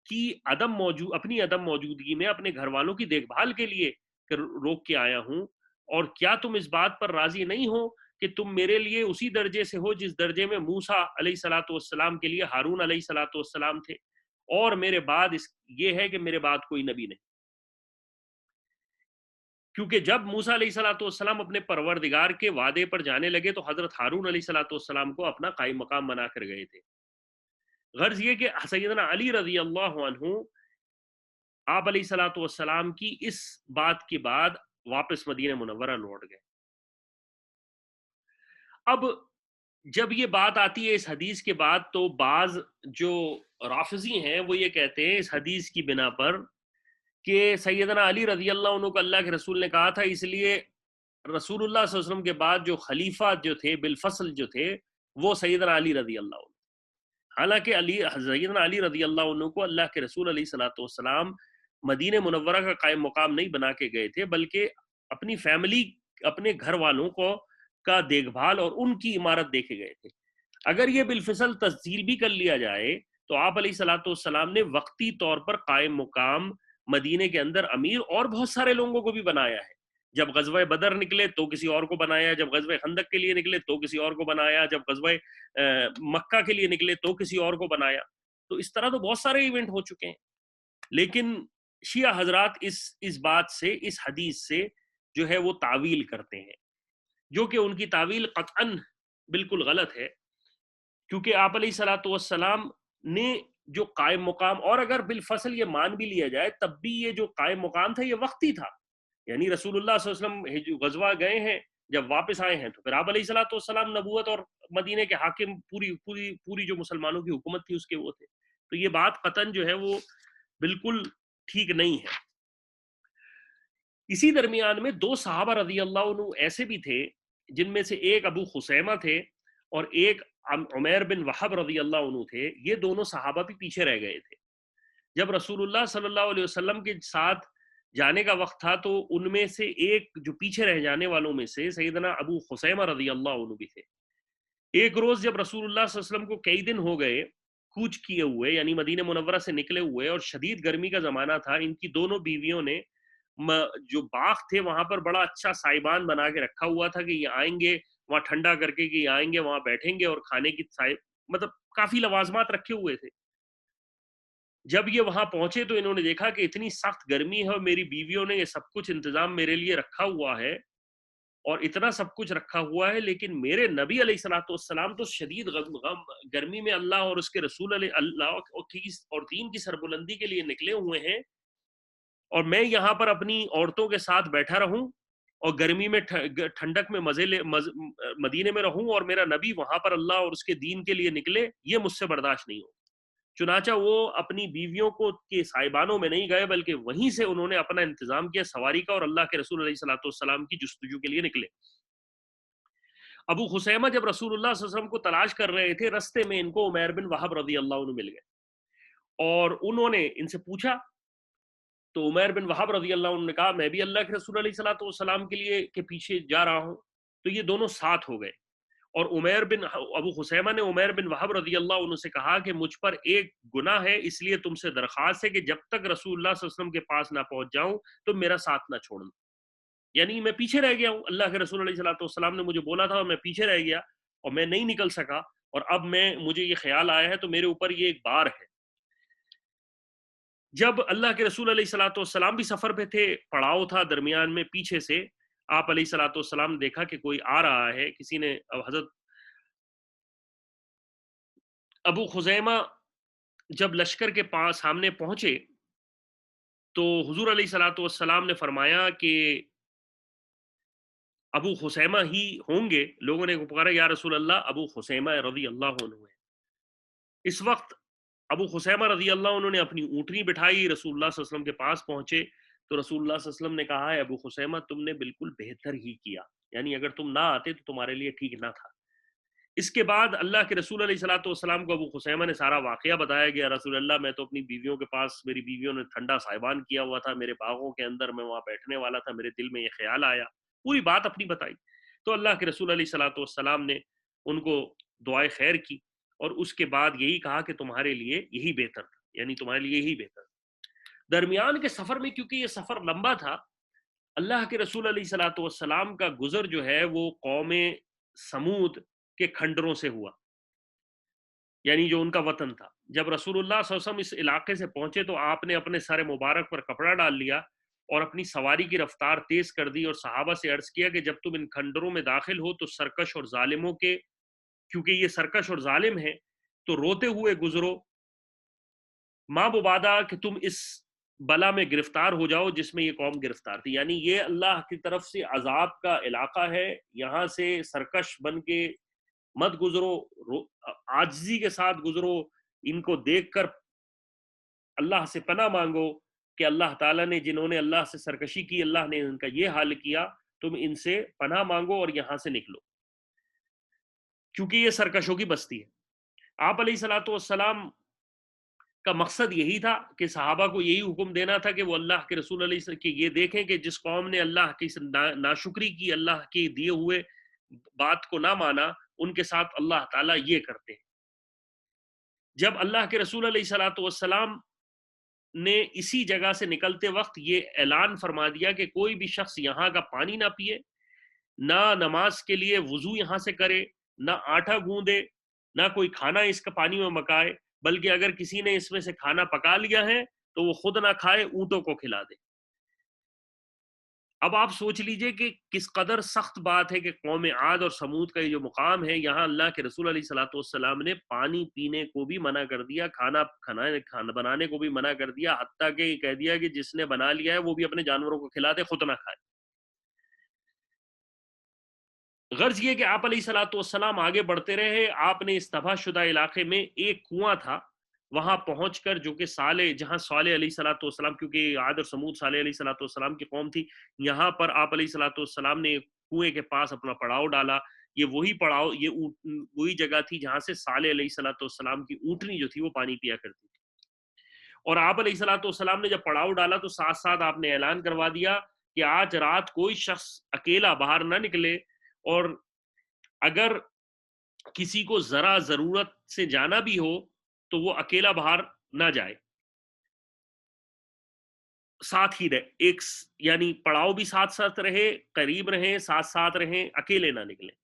کی اپنی عدم موجودگی میں اپنے گھر والوں کی دیکھ بھال کے لیے روک کے آیا ہوں، اور کیا تم اس بات پر راضی نہیں ہو کہ تم میرے لیے اسی درجے سے ہو جس درجے میں موسیٰ علیہ الصلوۃ والسلام کے لیے ہارون علیہ الصلوۃ والسلام تھے، اور میرے بعد یہ ہے کہ میرے بعد کوئی نبی نہیں۔ کیونکہ جب موسیٰ علیہ الصلوۃ والسلام اپنے پروردگار کے وعدے پر جانے لگے تو حضرت ہارون علیہ الصلوۃ والسلام کو اپنا قائم مقام بنا کر گئے تھے۔ غرض یہ کہ سیدنا علی رضی اللہ عنہ آپ علیہ الصلوۃ والسلام کی اس بات کے بعد واپس مدینہ منورہ لوٹ گئے۔ اب جب یہ بات آتی ہے اس حدیث کے بعد تو بعض جو رافضی ہیں وہ یہ کہتے ہیں اس حدیث کی بنا پر کہ سیدنا علی رضی اللہ عنہ کو اللہ کے رسول نے کہا تھا، اس لیے رسول اللہ صلی اللہ علیہ وسلم کے بعد جو خلیفہ جو تھے بالفصل جو تھے وہ سیدنا علی رضی اللہ عنہ۔ حالانکہ سیدنا علی رضی اللہ عنہ کو اللہ کے رسول علیہ الصلوۃ والسلام مدینہ منورہ کا قائم مقام نہیں بنا کے گئے تھے، بلکہ اپنی فیملی، اپنے گھر والوں کا دیکھ بھال اور ان کی عمارت دیکھے گئے تھے۔ اگر یہ بالفصل تفصیل بھی کر لیا جائے تو آپ علیہ الصلوۃ والسلام نے وقتی طور پر قائم مقام مدینے کے اندر امیر اور بہت سارے لوگوں کو بھی بنایا ہے۔ جب غزوہ بدر نکلے تو کسی اور کو بنایا، جب غزوہ خندق کے لیے نکلے تو کسی اور کو بنایا، جب غزوہ مکہ کے لیے نکلے تو کسی اور کو بنایا۔ تو اس طرح تو بہت سارے ایونٹ ہو چکے ہیں، لیکن شیعہ حضرات اس بات سے، اس حدیث سے جو ہے وہ تعویل کرتے ہیں، جو کہ ان کی تعویل قطعاً بالکل غلط ہے، کیونکہ آپ علیہ الصلوۃ والسلام نے جو قائم مقام، اور اگر بالفصل یہ مان بھی لیا جائے تب بھی یہ جو قائم مقام تھا یہ وقتی تھا، یعنی رسول اللہ صلی اللہ علیہ وسلم غزوہ گئے ہیں، جب واپس آئے ہیں تو پھر آپ علیہ الصلوۃ والسلام نبوت اور مدینے کے حاکم، پوری جو مسلمانوں کی حکومت تھی اس کے وہ تھے۔ تو یہ بات قطعاً جو ہے وہ بالکل ٹھیک نہیں ہے۔ اسی درمیان میں 2 صحابہ رضی اللہ عنہ ایسے بھی تھے جن میں سے ایک ابو خسیمہ تھے اور ایک عمیر بن وہب رضی اللہ عنہ تھے۔ یہ دونوں صحابہ بھی پیچھے رہ گئے تھے۔ جب رسول اللہ صلی اللہ علیہ وسلم کے ساتھ جانے کا وقت تھا تو ان میں سے ایک جو پیچھے رہ جانے والوں میں سے سیدنا ابو خسیمہ رضی اللہ عنہ بھی تھے۔ ایک روز جب رسول اللہ صلی اللہ علیہ وسلم کو کئی دن ہو گئے کوچ کیے ہوئے، یعنی مدینہ منورہ سے نکلے ہوئے، اور شدید گرمی کا زمانہ تھا، ان کی دونوں بیویوں نے جو باغ تھے وہاں پر بڑا اچھا سائبان بنا کے رکھا ہوا تھا کہ یہ آئیں گے وہاں ٹھنڈا کر کے، کہ یہ آئیں گے وہاں بیٹھیں گے اور کھانے کی مطلب کافی لوازمات رکھے ہوئے تھے۔ جب یہ وہاں پہنچے تو انہوں نے دیکھا کہ اتنی سخت گرمی ہے اور میری بیویوں نے یہ سب کچھ انتظام میرے لیے رکھا ہوا ہے اور اتنا سب کچھ رکھا ہوا ہے، لیکن میرے نبی علیہ الصلوۃ والسلام تو شدید گرمی میں اللہ اور اس کے رسول علیہ اللہ اور دین کی سربلندی کے لیے نکلے ہوئے ہیں، اور میں یہاں پر اپنی عورتوں کے ساتھ بیٹھا رہوں اور گرمی میں ٹھنڈک میں مدینے میں رہوں، اور میرا نبی وہاں پر اللہ اور اس کے دین کے لیے نکلے، یہ مجھ سے برداشت نہیں ہو۔ چنانچہ وہ اپنی بیویوں کو کے سائبانوں میں نہیں گئے، بلکہ وہیں سے انہوں نے اپنا انتظام کیا سواری کا، اور اللہ کے رسول علیہ الصلوۃ والسلام کی جستجو کے لیے نکلے۔ ابو خسیمہ جب رسول اللہ صلی اللہ علیہ وسلم کو تلاش کر رہے تھے، رستے میں ان کو عمیر بن وہب رضی اللہ عنہ مل گئے، اور انہوں نے ان سے پوچھا، تو عمیر بن وہب رضی اللہ عنہ نے کہا میں بھی اللہ کے رسول علیہ الصلوۃ والسلام کے لیے کے پیچھے جا رہا ہوں، تو یہ دونوں ساتھ ہو گئے۔ اور ابو خسیمہ نے عمیر بن وہب رضی اللہ عنہ سے کہا کہ مجھ پر ایک گناہ ہے، اس لیے تم سے درخواست ہے کہ جب تک رسول اللہ صلی اللہ علیہ وسلم کے پاس نہ پہنچ جاؤں تو میرا ساتھ نہ چھوڑنا۔ یعنی میں پیچھے رہ گیا ہوں، اللہ کے رسول علیہ الصلوۃ والسلام نے مجھے بولا تھا اور میں پیچھے رہ گیا اور میں نہیں نکل سکا، اور اب مجھے یہ خیال آیا ہے تو میرے اوپر یہ ایک بار ہے۔ جب اللہ کے رسول علیہ الصلوۃ والسلام بھی سفر پہ تھے، پڑاؤ تھا درمیان میں، پیچھے سے آپ علیہ الصلوۃ والسلام نے دیکھا کہ کوئی آ رہا ہے، کسی نے حضرت ابو خزیمہ جب لشکر کے پاس سامنے پہنچے تو حضور علیہ الصلوۃ والسلام نے فرمایا کہ ابو خسیمہ ہی ہوں گے۔ لوگوں نے پکارا یا رسول اللہ، ابو خسیمہ رضی اللہ عنہ ہے۔ اس وقت ابو خسیمہ رضی اللہ عنہ نے اپنی اونٹنی بٹھائی، رسول اللہ صلی اللہ علیہ وسلم کے پاس پہنچے تو رسول اللہ صلی اللہ علیہ وسلم نے کہا ہے ابو خسیمہ تم نے بالکل بہتر ہی کیا، یعنی اگر تم نہ آتے تو تمہارے لیے ٹھیک نہ تھا۔ اس کے بعد اللہ کے رسول علیہ الصلوۃ والسلام کو ابو خسیمہ نے سارا واقعہ بتایا گیا، رسول اللہ میں تو اپنی بیویوں کے پاس، میری بیویوں نے ٹھنڈا سائبان کیا ہوا تھا میرے باغوں کے اندر، میں وہاں بیٹھنے والا تھا، میرے دل میں یہ خیال آیا، پوری بات اپنی بتائی۔ تو اللہ کے رسول علیہ الصلوۃ والسلام نے ان کو دعائے خیر کی اور اس کے بعد یہی کہا کہ تمہارے لیے یہی بہتر تھا، یعنی تمہارے لیے یہی بہتر تھا۔ درمیان کے سفر میں کیونکہ یہ سفر لمبا تھا، اللہ کے رسول علیہ الصلوۃ والسلام کا گزر جو ہے وہ قوم سمود کے کھنڈروں سے ہوا، یعنی جو ان کا وطن تھا۔ جب رسول اللہ صلی اللہ علیہ وسلم اس علاقے سے پہنچے تو آپ نے اپنے سر مبارک پر کپڑا ڈال لیا اور اپنی سواری کی رفتار تیز کر دی، اور صحابہ سے عرض کیا کہ جب تم ان کھنڈروں میں داخل ہو تو سرکش اور ظالموں کے، کیونکہ یہ سرکش اور ظالم ہیں، تو روتے ہوئے گزرو، ماں مبادا کہ تم اس بلا میں گرفتار ہو جاؤ جس میں یہ قوم گرفتار تھی۔ یعنی یہ اللہ کی طرف سے عذاب کا علاقہ ہے، یہاں سے سرکش بن کے مت گزرو، عاجزی کے ساتھ گزرو، ان کو دیکھ کر اللہ سے پناہ مانگو کہ اللہ تعالیٰ نے، جنہوں نے اللہ سے سرکشی کی، اللہ نے ان کا یہ حال کیا، تم ان سے پناہ مانگو اور یہاں سے نکلو، کیونکہ یہ سرکشوں کی بستی ہے۔ آپ علیہ الصلوۃ والسلام کا مقصد یہی تھا کہ صحابہ کو یہی حکم دینا تھا کہ وہ اللہ کے رسول علیہ السلام کی یہ دیکھیں کہ جس قوم نے اللہ کی ناشکری کی، اللہ کے دیے ہوئے بات کو نہ مانا، ان کے ساتھ اللہ تعالیٰ یہ کرتے ہیں۔ جب اللہ کے رسول علیہ الصلوۃ والسلام نے اسی جگہ سے نکلتے وقت یہ اعلان فرما دیا کہ کوئی بھی شخص یہاں کا پانی نہ پیے، نہ نماز کے لیے وضو یہاں سے کرے، نہ آٹا گوندے، نہ کوئی کھانا اس کا پانی میں مکائے، بلکہ اگر کسی نے اس میں سے کھانا پکا لیا ہے تو وہ خود نہ کھائے، اونٹوں کو کھلا دے۔ اب آپ سوچ لیجئے کہ کس قدر سخت بات ہے کہ قوم عاد اور سمود کا یہ جو مقام ہے، یہاں اللہ کے رسول علیہ الصلوۃ والسلام نے پانی پینے کو بھی منع کر دیا، کھانا بنانے کو بھی منع کر دیا، حتیٰ کہ یہ کہہ دیا کہ جس نے بنا لیا ہے وہ بھی اپنے جانوروں کو کھلا دے، خود نہ کھائے۔ غرض یہ کہ آپ علیہ الصلوۃ والسلام آگے بڑھتے رہے، آپ نے اس تباہ شدہ علاقے میں ایک کنواں تھا، وہاں پہنچ کر، جو کہ جہاں صالح علیہ الصلوۃ والسلام، کیونکہ عاد اور سمود صالح علیہ الصلوۃ والسلام کی قوم تھی، یہاں پر آپ علیہ الصلوۃ والسلام نے کنویں کے پاس اپنا پڑاؤ ڈالا۔ یہ وہی پڑاؤ، یہ وہی جگہ تھی جہاں سے صالح علیہ الصلوۃ والسلام کی اونٹنی جو تھی وہ پانی پیا کرتی تھی۔ اور آپ علیہ الصلوۃ والسلام نے جب پڑاؤ ڈالا تو ساتھ ساتھ آپ نے اعلان کروا دیا کہ آج رات کوئی شخص اکیلا باہر نہ نکلے، اور اگر کسی کو ذرا ضرورت سے جانا بھی ہو تو وہ اکیلا باہر نہ جائے، ساتھ ہی رہے، یعنی پڑاؤ بھی ساتھ ساتھ رہے، قریب رہیں، ساتھ ساتھ رہیں، اکیلے نہ نکلیں۔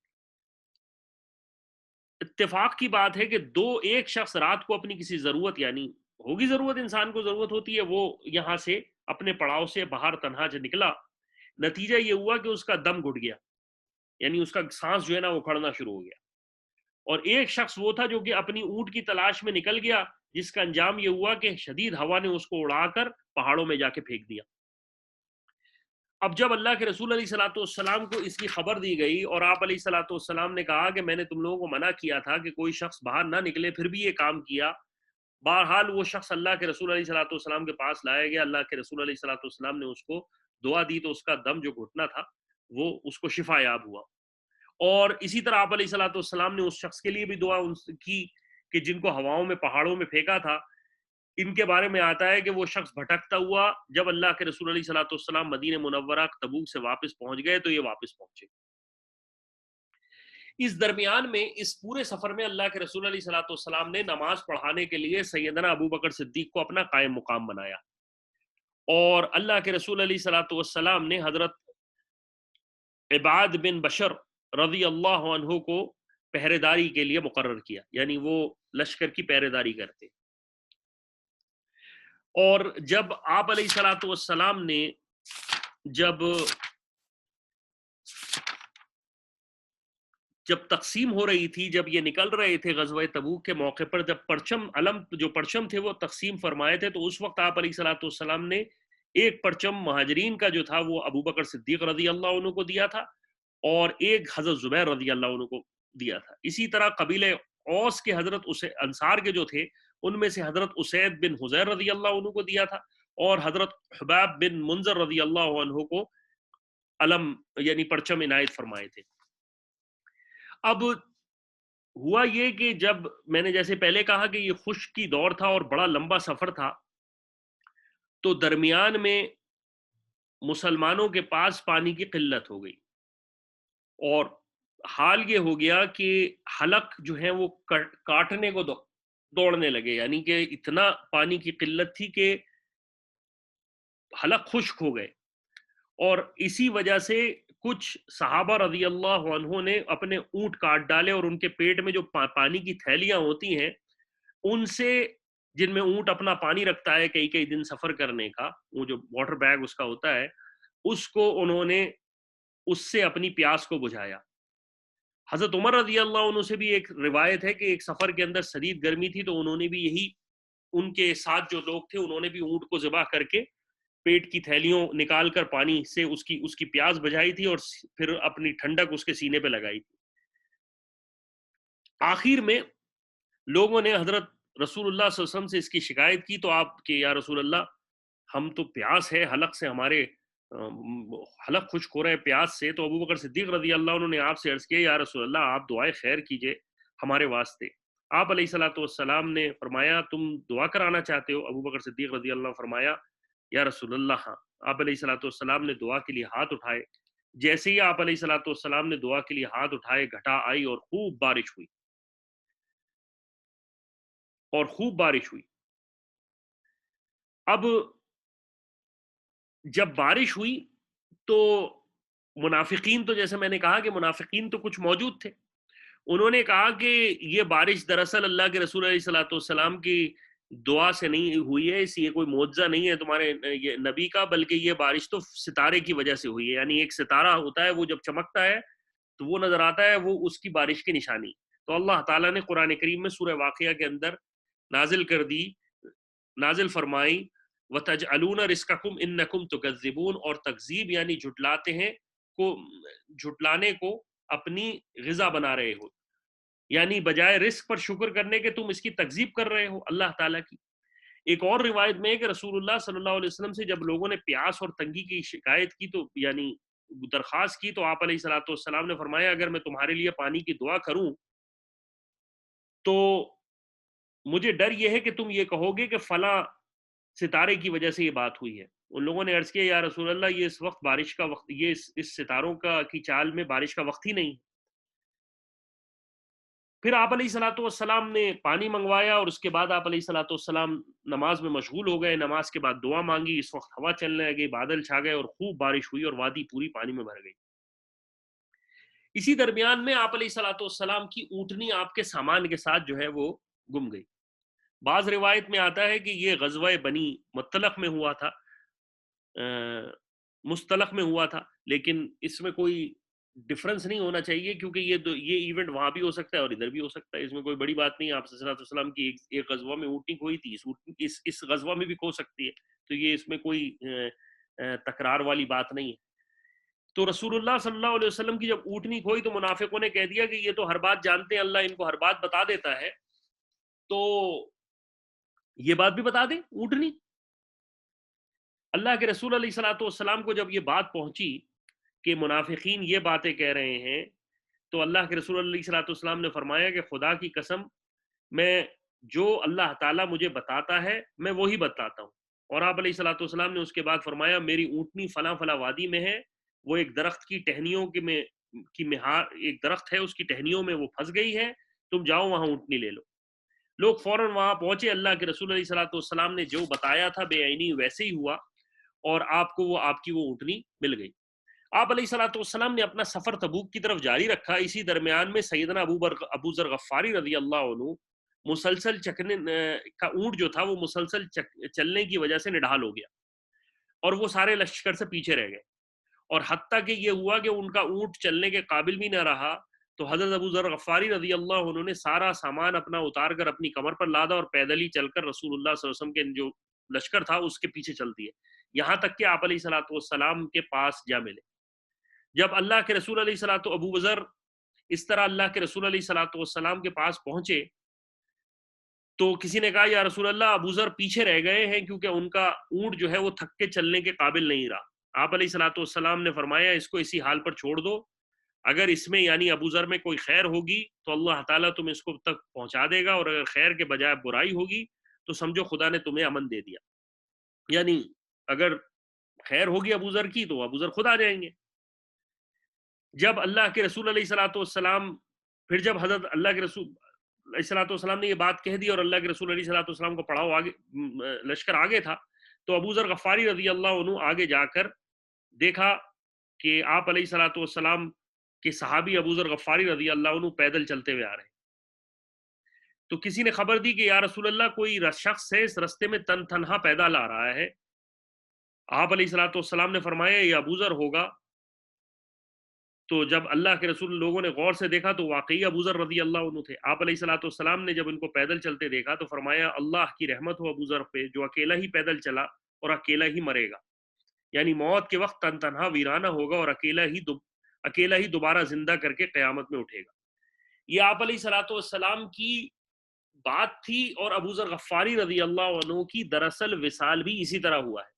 اتفاق کی بات ہے کہ ایک شخص رات کو اپنی کسی ضرورت، یعنی ہوگی ضرورت، انسان کو ضرورت ہوتی ہے. وہ یہاں سے اپنے پڑاؤ سے باہر تنہا جو نکلا، نتیجہ یہ ہوا کہ اس کا دم گھٹ گیا، یعنی اس کا سانس جو ہے نا وہ کھڑنا شروع ہو گیا. اور ایک شخص وہ تھا جو کہ اپنی اونٹ کی تلاش میں نکل گیا، جس کا انجام یہ ہوا کہ شدید ہوا نے اس کو اڑا کر پہاڑوں میں جا کے پھینک دیا. اب جب اللہ کے رسول علیہ الصلوۃ والسلام کو اس کی خبر دی گئی اور آپ علیہ الصلوۃ والسلام نے کہا کہ میں نے تم لوگوں کو منع کیا تھا کہ کوئی شخص باہر نہ نکلے، پھر بھی یہ کام کیا. بہرحال وہ شخص اللہ کے رسول علیہ الصلوۃ والسلام کے پاس لایا گیا. اللہ کے رسول علیہ الصلوۃ والسلام نے اس کو دعا دی تو اس کا دم جو گھٹنا تھا وہ اس کو شفا یاب ہوا. اور اسی طرح آپ علیہ الصلوۃ والسلام نے اس شخص کے لیے بھی دعا کی کہ جن کو ہواؤں میں پہاڑوں میں پھینکا تھا. ان کے بارے میں آتا ہے کہ وہ شخص بھٹکتا ہوا جب اللہ کے رسول علیہ الصلوۃ والسلام مدینہ منورہ تبوک سے واپس پہنچ گئے تو یہ واپس پہنچے. اس درمیان میں اس پورے سفر میں اللہ کے رسول علیہ الصلوۃ والسلام نے نماز پڑھانے کے لیے سیدنا ابو بکر صدیق کو اپنا قائم مقام بنایا. اور اللہ کے رسول علیہ الصلوۃ والسلام نے حضرت عباد بن بشر رضی اللہ عنہ کو پہرے داری کے لیے مقرر کیا، یعنی وہ لشکر کی پہرے داری کرتے. اور جب آپ علیہ الصلوۃ والسلام نے جب تقسیم ہو رہی تھی، جب یہ نکل رہے تھے غزوہ تبوک کے موقع پر، جب پرچم تھے وہ تقسیم فرمائے تھے، تو اس وقت آپ علیہ الصلوۃ والسلام نے ایک پرچم مہاجرین کا جو تھا وہ ابو بکر صدیق رضی اللہ عنہ کو دیا تھا اور ایک حضرت زبیر رضی اللہ عنہ کو دیا تھا. اسی طرح قبیلہ اوس کے حضرت انصار کے جو تھے ان میں سے حضرت اسید بن حضیر رضی اللہ عنہ کو دیا تھا اور حضرت حباب بن منذر رضی اللہ عنہ کو علم یعنی پرچم عنایت فرمائے تھے. اب ہوا یہ کہ جب میں نے جیسے پہلے کہا کہ یہ خشک کی دور تھا اور بڑا لمبا سفر تھا، تو درمیان میں مسلمانوں کے پاس پانی کی قلت ہو گئی اور حال یہ ہو گیا کہ حلق جو ہیں وہ کاٹنے کو دوڑنے لگے، یعنی کہ اتنا پانی کی قلت تھی کہ حلق خشک ہو گئے. اور اسی وجہ سے کچھ صحابہ رضی اللہ عنہ نے اپنے اونٹ کاٹ ڈالے اور ان کے پیٹ میں جو پانی کی تھیلیاں ہوتی ہیں ان سے، جن میں اونٹ اپنا پانی رکھتا ہے کئی کئی دن سفر کرنے کا، وہ جو واٹر بیگ اس کا ہوتا ہے، اس کو انہوں نے اس سے اپنی پیاس کو بجھایا. حضرت عمر رضی اللہ عنہ سے بھی ایک روایت ہے کہ ایک سفر کے اندر شدید گرمی تھی تو انہوں نے بھی یہی، ان کے ساتھ جو لوگ تھے انہوں نے بھی اونٹ کو ذبح کر کے پیٹ کی تھیلیوں نکال کر پانی سے اس کی پیاس بجھائی تھی اور پھر اپنی ٹھنڈک اس کے سینے پہ لگائی تھی. آخر میں لوگوں نے حضرت رسول اللہ صلی اللہ علیہ وسلم سے اس کی شکایت کی تو آپ کہ یا رسول اللہ ہم تو پیاس ہے، حلق سے ہمارے حلق خشک ہو رہا ہے پیاس سے. تو ابو بکر صدیق رضی اللہ عنہ نے آپ سے عرض کیا یا رسول اللہ آپ دعائے خیر کیجئے ہمارے واسطے. آپ علیہ الصلوۃ والسلام نے فرمایا تم دعا کرانا چاہتے ہو؟ ابو بکر صدیق رضی اللہ عنہ فرمایا یا رسول اللہ ہاں. آپ علیہ الصلوۃ والسلام نے دعا کے لیے ہاتھ اٹھائے. جیسے ہی آپ علیہ الصلوۃ والسلام نے دعا کے لیے ہاتھ اٹھائے گھٹا آئی اور خوب بارش ہوئی اب جب بارش ہوئی تو منافقین، تو جیسے میں نے کہا کہ منافقین تو کچھ موجود تھے، انہوں نے کہا کہ یہ بارش دراصل اللہ کے رسول علیہ الصلوۃ والسلام کی دعا سے نہیں ہوئی ہے، اس یہ کوئی معجزہ نہیں ہے تمہارے یہ نبی کا، بلکہ یہ بارش تو ستارے کی وجہ سے ہوئی ہے. یعنی ایک ستارہ ہوتا ہے وہ جب چمکتا ہے تو وہ نظر آتا ہے، وہ اس کی بارش کی نشانی. تو اللہ تعالیٰ نے قرآن کریم میں سورہ واقعہ کے اندر نازل فرمائی وَتَجْعَلُونَ رِزْقَكُمْ إِنَّكُمْ تُكَذِّبُونَ، اور تکذیب یعنی جھٹلاتے ہیں جھٹلانے کو اپنی غذا بنا رہے ہو، یعنی بجائے رزق پر شکر کرنے کے تم اس کی تکذیب کر رہے ہو اللہ تعالیٰ کی. ایک اور روایت میں ہے کہ رسول اللہ صلی اللہ علیہ وسلم سے جب لوگوں نے پیاس اور تنگی کی شکایت کی تو یعنی درخواست کی تو آپ علیہ الصلوۃ والسلام نے فرمایا اگر میں تمہارے لیے پانی کی دعا کروں تو مجھے ڈر یہ ہے کہ تم یہ کہو گے کہ فلاں ستارے کی وجہ سے یہ بات ہوئی ہے. ان لوگوں نے عرض کیا یا رسول اللہ یہ اس وقت بارش کا وقت، یہ اس ستاروں کی چال میں بارش کا وقت ہی نہیں. پھر آپ علیہ الصلوۃ والسلام نے پانی منگوایا اور اس کے بعد آپ علیہ الصلوۃ والسلام نماز میں مشغول ہو گئے. نماز کے بعد دعا مانگی، اس وقت ہوا چلنے لگی، بادل چھا گئے اور خوب بارش ہوئی اور وادی پوری پانی میں بھر گئی. اسی درمیان میں آپ علیہ الصلوۃ والسلام کی اونٹنی آپ کے سامان کے ساتھ جو ہے وہ گم گئی. بعض روایت میں آتا ہے کہ یہ غزوہ بنی مطلق میں ہوا تھا، مستلق میں ہوا تھا، لیکن اس میں کوئی ڈفرنس نہیں ہونا چاہیے، کیونکہ یہ ایونٹ وہاں بھی ہو سکتا ہے اور ادھر بھی ہو سکتا ہے، اس میں کوئی بڑی بات نہیں۔ آپ صلی اللہ علیہ وسلم کی ایک غزوہ میں اونٹنی کھوئی تھی، اس غزوہ میں بھی کھو سکتی ہے، تو یہ اس میں کوئی تکرار والی بات نہیں ہے۔ تو رسول اللہ صلی اللہ علیہ وسلم کی جب اونٹنی کھوئی تو منافقوں نے کہہ دیا کہ یہ تو ہر بات جانتے ہیں، اللہ ان کو ہر بات بتا دیتا ہے، تو یہ بات بھی بتا دیں اونٹنی۔ اللہ کے رسول علیہ الصلوۃ والسلام کو جب یہ بات پہنچی کہ منافقین یہ باتیں کہہ رہے ہیں، تو اللہ کے رسول علیہ الصلوۃ والسلام نے فرمایا کہ خدا کی قسم، میں جو اللہ تعالیٰ مجھے بتاتا ہے میں وہی بتاتا ہوں۔ اور آپ علیہ الصلوۃ والسلام نے اس کے بعد فرمایا میری اونٹنی فلاں فلاں وادی میں ہے، وہ ایک درخت کی ٹہنیوں کی مہار، ایک درخت ہے اس کی ٹہنیوں میں وہ پھنس گئی ہے، تم جاؤ وہاں اونٹنی لے لو۔ لوگ فوراً وہاں پہنچے، اللہ کے رسول علیہ الصلوۃ والسلام نے جو بتایا تھا بے عینی ویسے ہی ہوا، اور آپ کو آپ کی وہ اونٹنی مل گئی۔ آپ علیہ الصلوۃ والسلام نے اپنا سفر تبوک کی طرف جاری رکھا۔ اسی درمیان میں سیدنا ابو ذر غفاری رضی اللہ عنہ مسلسل چکنے کا اونٹ جو تھا وہ مسلسل چلنے کی وجہ سے نڈھال ہو گیا، اور وہ سارے لشکر سے پیچھے رہ گئے، اور حتیٰ کہ یہ ہوا کہ ان کا اونٹ چلنے کے قابل بھی نہ رہا، تو حضرت ابو ذر غفاری رضی اللہ عنہ نے سارا سامان اپنا اتار کر اپنی کمر پر لادا اور پیدل ہی چل کر رسول اللہ صلی اللہ علیہ وسلم کے جو لشکر تھا اس کے پیچھے چل دیے، یہاں تک کہ آپ علیہ الصلوۃ والسلام کے پاس جا ملے۔ جب اللہ کے رسول علیہ الصلوۃ ابو ذر اس طرح اللہ کے رسول علیہ الصلوۃ والسلام کے پاس پہنچے، تو کسی نے کہا یا رسول اللہ ابو ذر پیچھے رہ گئے ہیں کیونکہ ان کا اونٹ جو ہے وہ تھک کے چلنے کے قابل نہیں رہا۔ آپ علیہ الصلوۃ والسلام نے فرمایا اس کو اسی حال پر چھوڑ دو، اگر اس میں یعنی ابو ذر میں کوئی خیر ہوگی تو اللہ تعالیٰ تم اس کو تک پہنچا دے گا، اور اگر خیر کے بجائے برائی ہوگی تو سمجھو خدا نے تمہیں امن دے دیا، یعنی اگر خیر ہوگی ابو ذر کی تو ابو ذر خود آ جائیں گے۔ جب اللہ کے رسول علیہ الصلوۃ والسلام، پھر جب حضرت اللہ کے رسول علیہ الصلوۃ والسلام نے یہ بات کہہ دی اور اللہ کے رسول علیہ الصلوۃ والسلام کو پڑھاؤ آگے، لشکر آگے تھا، تو ابو ذر غفاری رضی اللہ عنہ آگے جا کر دیکھا کہ آپ علیہ الصلوۃ والسلام کے صحابی ابو ذر غفاری رضی اللہ عنہ پیدل چلتے ہوئے آ رہے ہیں۔ تو کسی نے خبر دی کہ یا رسول اللہ کوئی شخص ہے اس رستے میں تنہا پیدل آ رہا ہے۔ آپ علیہ الصلوۃ والسلام نے فرمایا یہ ابو ذر ہوگا۔ تو جب اللہ کے رسول لوگوں نے غور سے دیکھا تو واقعی ابو ذر رضی اللہ عنہ تھے۔ آپ علیہ الصلوۃ والسلام نے جب ان کو پیدل چلتے دیکھا تو فرمایا اللہ کی رحمت ہو ابو ذر پہ جو اکیلا ہی پیدل چلا اور اکیلا ہی مرے گا، یعنی موت کے وقت تنہا ویرانہ ہوگا اور اکیلا ہی دوبارہ زندہ کر کے قیامت میں اٹھے گا۔ یہ آپ علیہ الصلوۃ والسلام کی بات تھی، اور ابو ذر غفاری رضی اللہ عنہ کی دراصل وصال بھی اسی طرح ہوا ہے۔